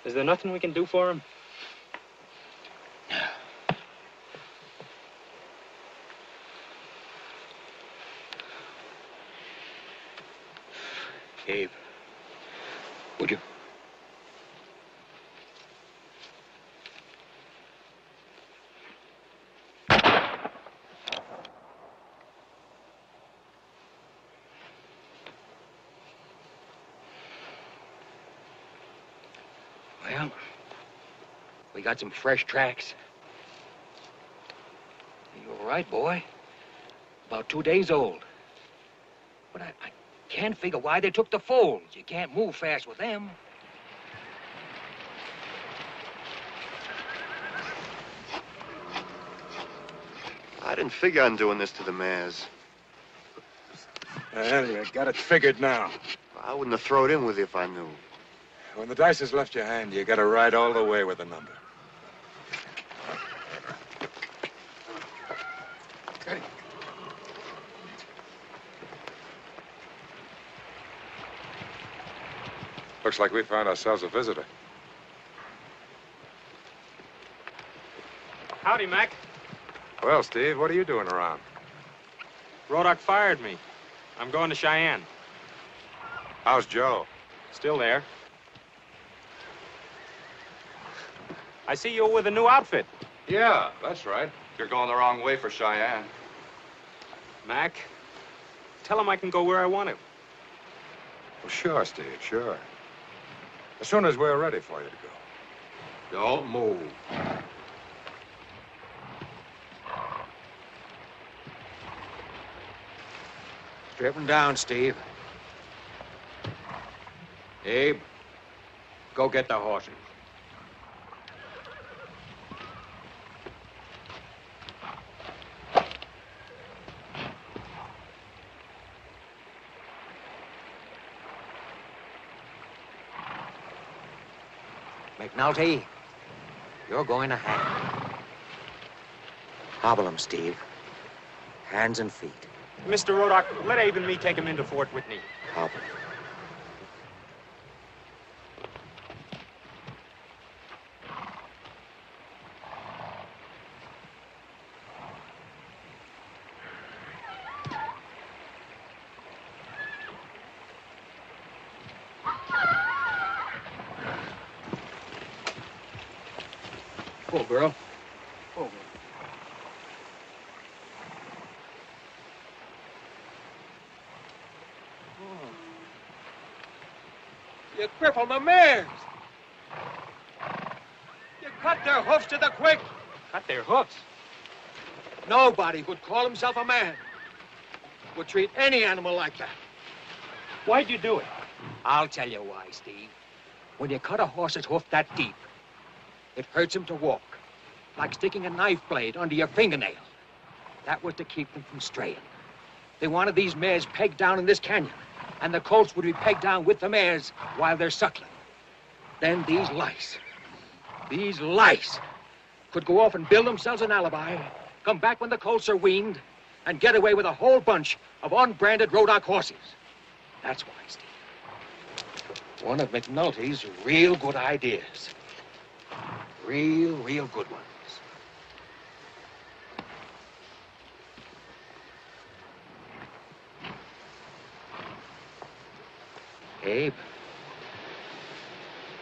Is there nothing we can do for him? Abe, would you? Well, we got some fresh tracks. You're right, boy. About 2 days old. But I can't figure why they took the foals. You can't move fast with them. I didn't figure on doing this to the mares. Anyway, got it figured now. I wouldn't have thrown it in with you if I knew. When the dice has left your hand, you gotta ride all the way with the number. Looks like we found ourselves a visitor. Howdy, Mac. Well, Steve, what are you doing around? Rodak fired me. I'm going to Cheyenne. How's Joe? Still there. I see you're with a new outfit. Yeah, that's right. You're going the wrong way for Cheyenne. Mac, tell him I can go where I want to. Well, sure, Steve, sure. As soon as we're ready for you to go. Don't move. Strip him down, Steve. Abe, go get the horses. McNulty, you're going to hang. Hobble him, Steve. Hands and feet. Mr. Rodak, let Abe and me take him into Fort Whitney. Hobble. girl. Oh. You crippled the mares. You cut their hoofs to the quick. Cut their hoofs. Nobody who'd call himself a man would treat any animal like that. Why'd you do it? I'll tell you why, Steve. When you cut a horse's hoof that deep, it hurts him to walk, like sticking a knife blade under your fingernail. That was to keep them from straying. They wanted these mares pegged down in this canyon, and the colts would be pegged down with the mares while they're suckling. Then these lice could go off and build themselves an alibi, come back when the colts are weaned, and get away with a whole bunch of unbranded Rodock horses. That's why, Steve. One of McNulty's real good ideas. Real good ones. Abe,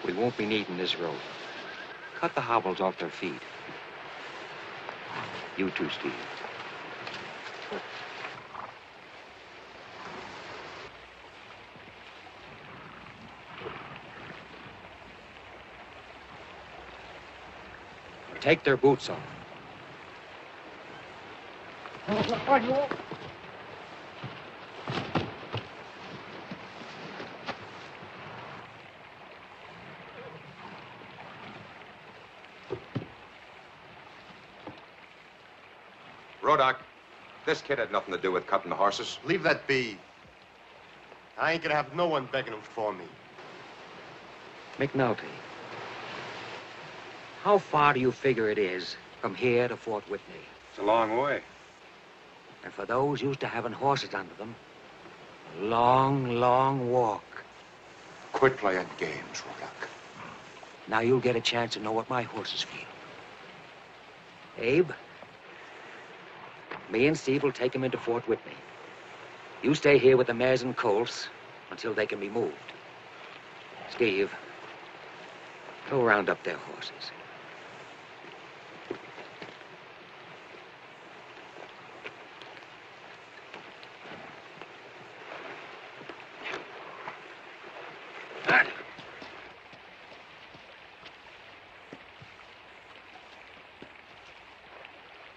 we won't be needing this rope. Cut the hobbles off their feet. You too, Steve. Take their boots off. Rodock, this kid had nothing to do with cutting the horses. Leave that be. I ain't gonna have no one begging him for me. McNulty, how far do you figure it is from here to Fort Whitney? It's a long way. And for those used to having horses under them, a long walk. Quit playing games, Rodock. Now you'll get a chance to know what my horses feel. Abe, me and Steve will take him into Fort Whitney. You stay here with the mares and colts until they can be moved. Steve, go round up their horses.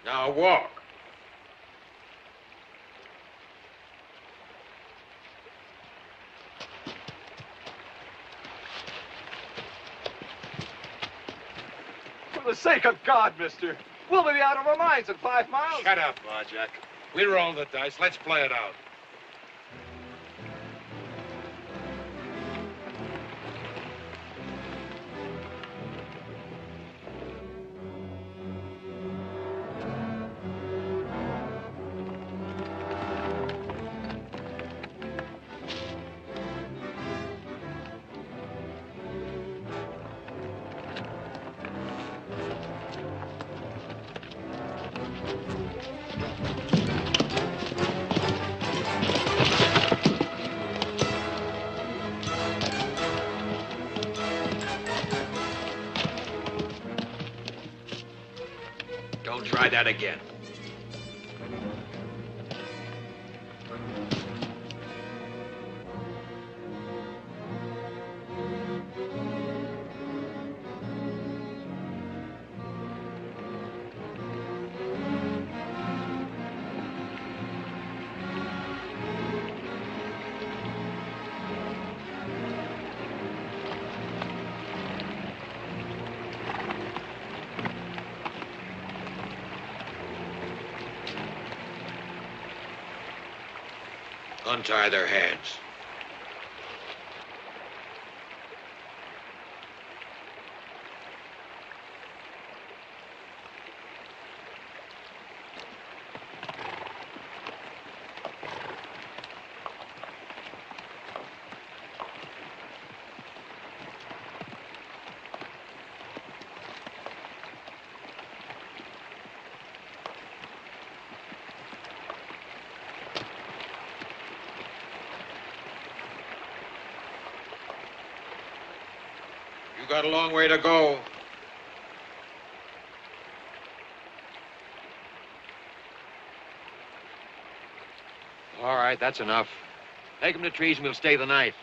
Now walk. For the sake of God, mister, we'll be out of our minds in 5 miles. Shut up, Jack. We roll the dice. Let's play it out. Don't try that again. Untie their hands. You got a long way to go. All right, that's enough. Take him to trees and we'll stay the night.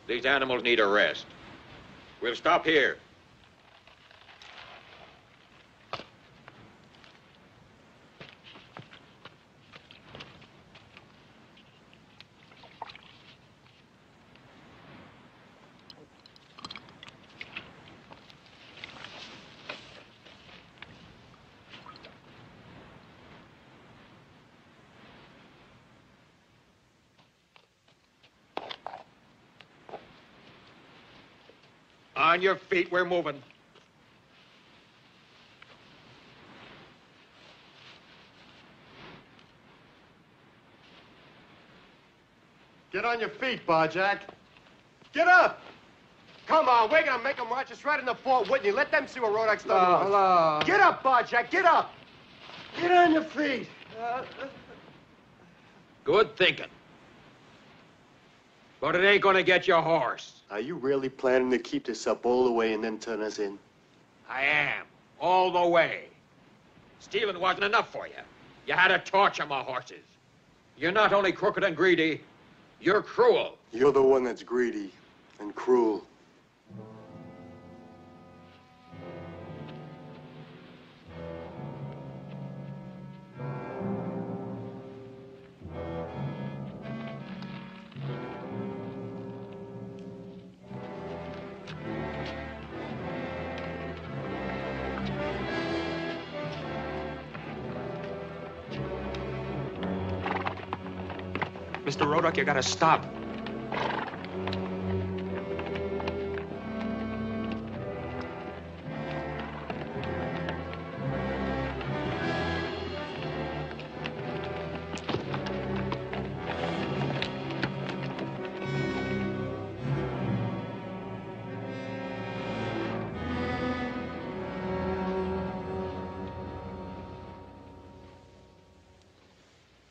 These animals need a rest. We'll stop here. On your feet, we're moving. Get on your feet, Barjack. Get up! Come on, we're gonna make them march us right in the fort, wouldn't you? Let them see what Rodak's done to us. Hello. Get up, Barjack, get up! Get on your feet! Good thinking. But it ain't gonna get your horse. Are you really planning to keep this up all the way and then turn us in? I am. All the way. Stealing wasn't enough for you. You had to torture my horses. You're not only crooked and greedy, you're cruel. You're the one that's greedy and cruel. Mr. Rodak, you gotta stop.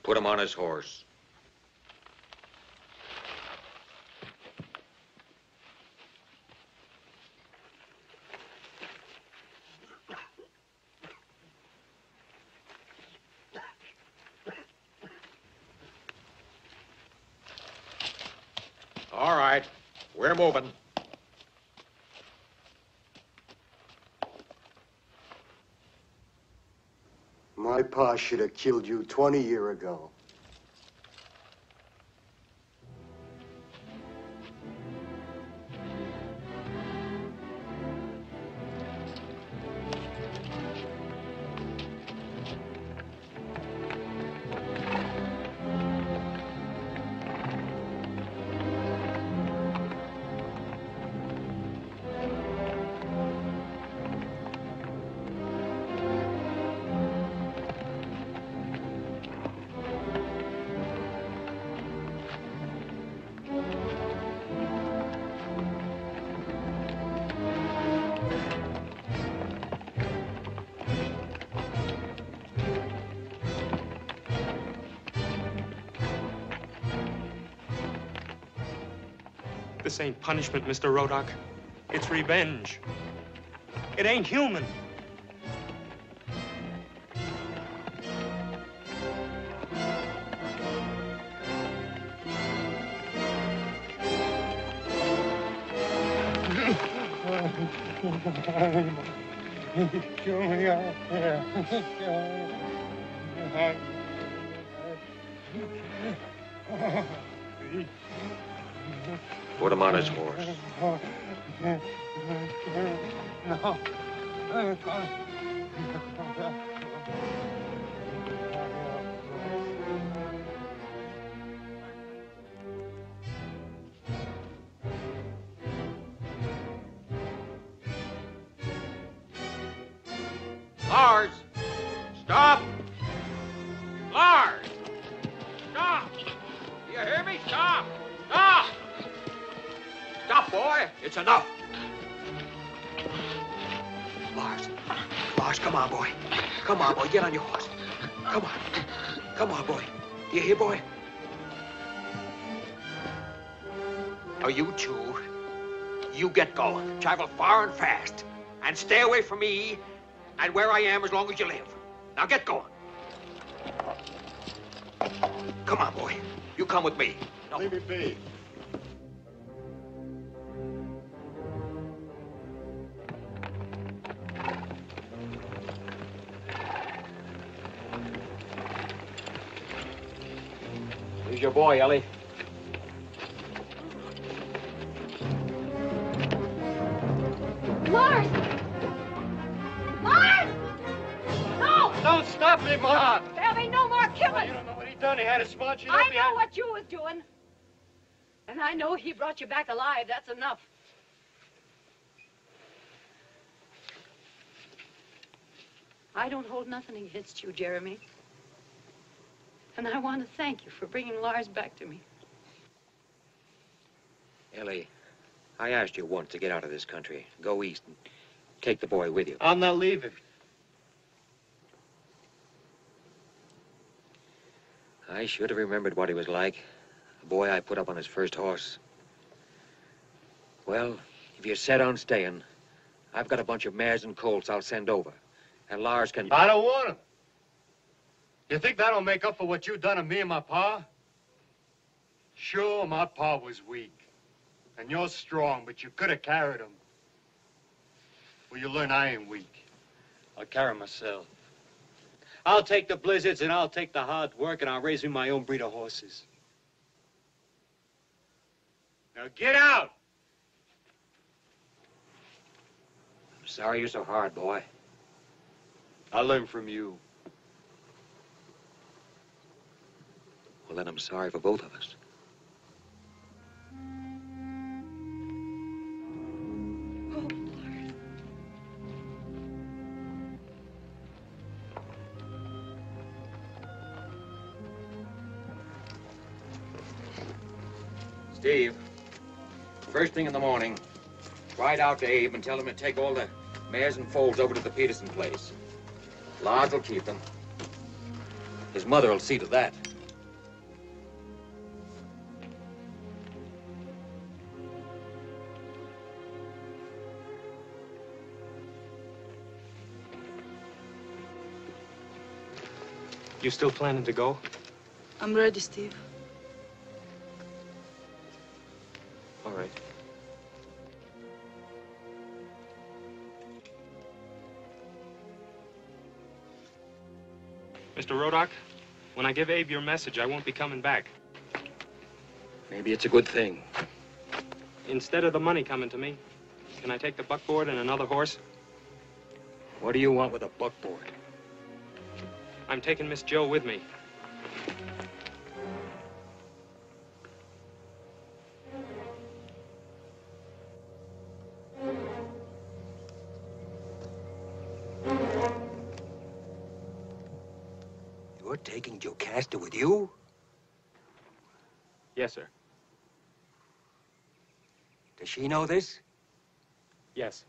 Put him on his horse. All right, we're moving. My pa should have killed you 20 years ago. This ain't punishment, Mr. Rodak. It's revenge. It ain't human. Put him on his horse. Lars! Stop! Lars! Stop! Do you hear me? Stop! Stop! Stop, boy! It's enough! Lars. Lars, come on, boy. Come on, boy. Get on your horse. Come on. Come on, boy. Do you hear, boy? Now, you two, you get going. Travel far and fast. And stay away from me and where I am as long as you live. Now, get going. Come on, boy. You come with me. No. Leave me be. Here's your boy, Ellie. Lars! Lars! No! Don't stop me, Ma! There'll be no more killing! You don't know what he done. He had a smart you I know what you was doing. And I know he brought you back alive. That's enough. I don't hold nothing against you, Jeremy. And I want to thank you for bringing Lars back to me. Ellie, I asked you once to get out of this country, go east, and take the boy with you. I'm not leaving. I should have remembered what he was like. The boy I put up on his first horse. Well, if you're set on staying, I've got a bunch of mares and colts I'll send over. And Lars can... I don't want him. You think that'll make up for what you done to me and my pa? Sure, my pa was weak. And you're strong, but you could have carried him. Well, you learn I ain't weak. I'll carry myself. I'll take the blizzards and I'll take the hard work and I'll raise me my own breed of horses. Now get out! I'm sorry you're so hard, boy. I learned from you. Well, then I'm sorry for both of us. Steve, first thing in the morning, ride out to Abe and tell him to take all the mares and foals over to the Peterson place. Lodge will keep them. His mother will see to that. You still planning to go? I'm ready, Steve. All right. Mr. Rodock, when I give Abe your message, I won't be coming back. Maybe it's a good thing. Instead of the money coming to me, can I take the buckboard and another horse? What do you want with a buckboard? I'm taking Miss Joe with me. You're taking Jocasta with you? Yes, sir. Does she know this? Yes.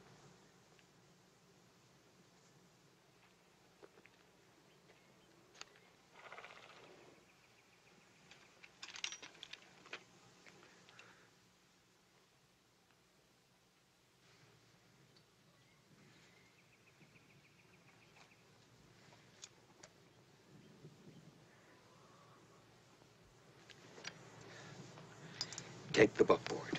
Take the buckboard.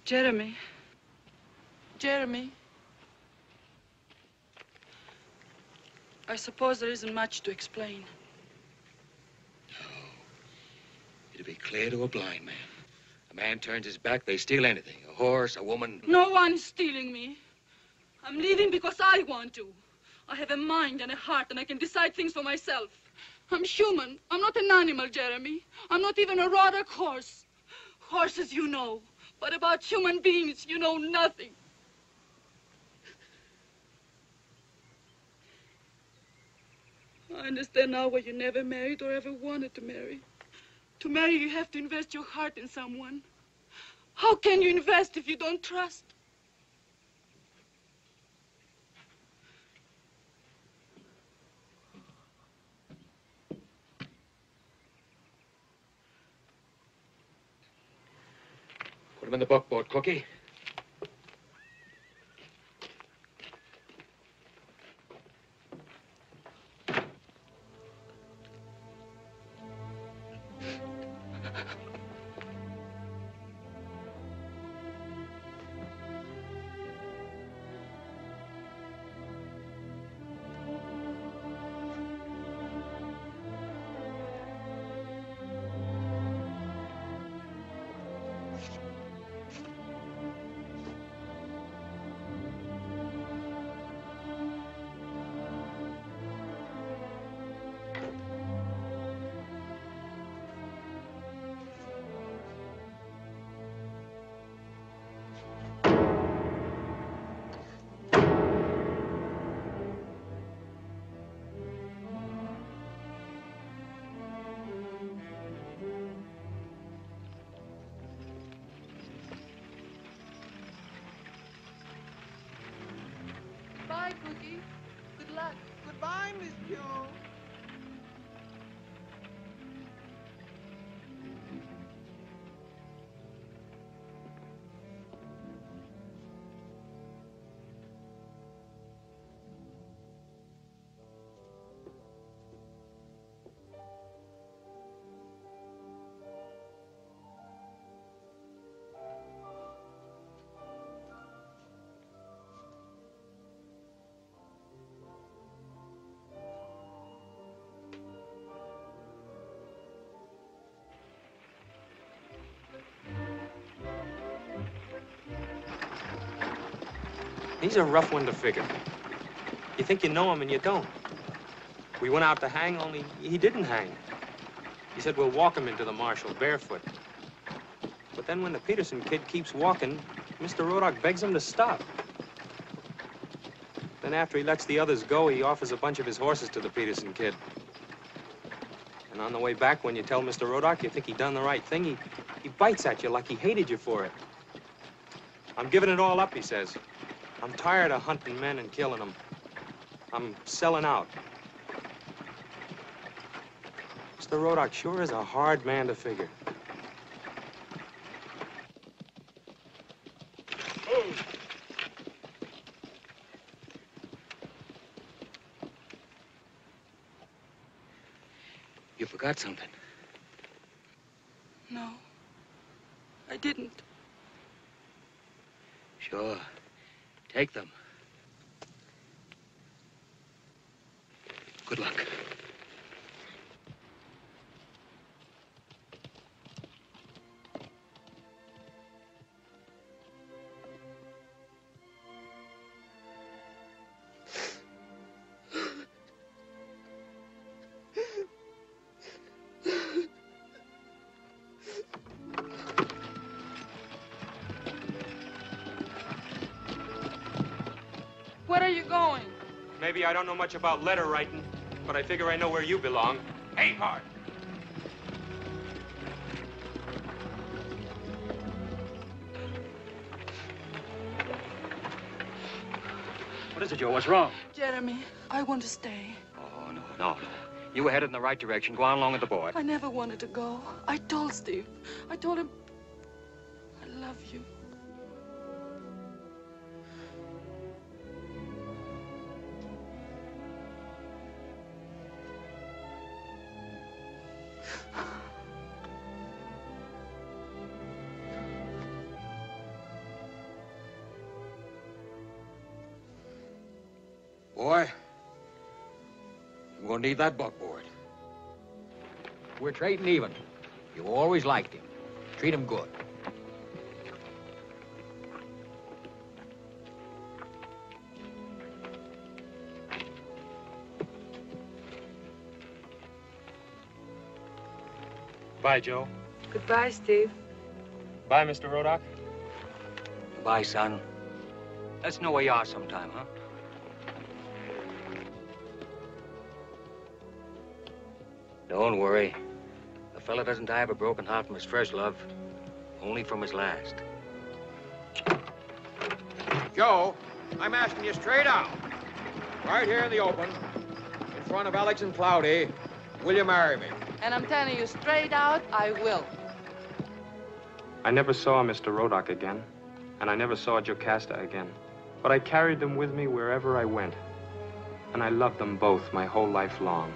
Jeremy. Jeremy. I suppose there isn't much to explain. It'd be clear to a blind man. A man turns his back, they steal anything. A horse, a woman. No one is stealing me. I'm leaving because I want to. I have a mind and a heart, and I can decide things for myself. I'm human. I'm not an animal, Jeremy. I'm not even a raw dog horse. Horses you know, but about human beings you know nothing. I understand now why you never married or ever wanted to marry. To marry, you have to invest your heart in someone. How can you invest if you don't trust? Put him in the buckboard, Cookie. Bye, Cookie. Good luck. Goodbye, Miss Pugh. He's a rough one to figure. You think you know him and you don't. We went out to hang, only he didn't hang. He said we'll walk him into the marshal barefoot. But then when the Peterson kid keeps walking, Mr. Rodock begs him to stop. Then after he lets the others go, he offers a bunch of his horses to the Peterson kid. And on the way back, when you tell Mr. Rodock you think he done the right thing, he bites at you like he hated you for it. I'm giving it all up, he says. I'm tired of hunting men and killing them. I'm selling out. Mr. Rodock sure is a hard man to figure. You forgot something. No, I didn't. Sure. Take them. Good luck. Where are you going? Maybe I don't know much about letter writing, but I figure I know where you belong. Hey, Hart. What is it, Joe? What's wrong? Jeremy, I want to stay. Oh, no. You were headed in the right direction. Go on along with the boy. I never wanted to go. I told Steve. I told him I love you. Boy, I'm gonna need that buckboard. We're trading even. You always liked him. Treat him good. Bye, Joe. Goodbye, Steve. Bye, Mr. Rodock. Bye, son. Let's know where you are sometime, huh? Don't worry. A fella doesn't die of a broken heart from his first love, only from his last. Joe, I'm asking you straight out. Right here in the open, in front of Alex and Cloudy, will you marry me? And I'm telling you straight out, I will. I never saw Mr. Rodock again, and I never saw Jocasta again. But I carried them with me wherever I went, and I loved them both my whole life long.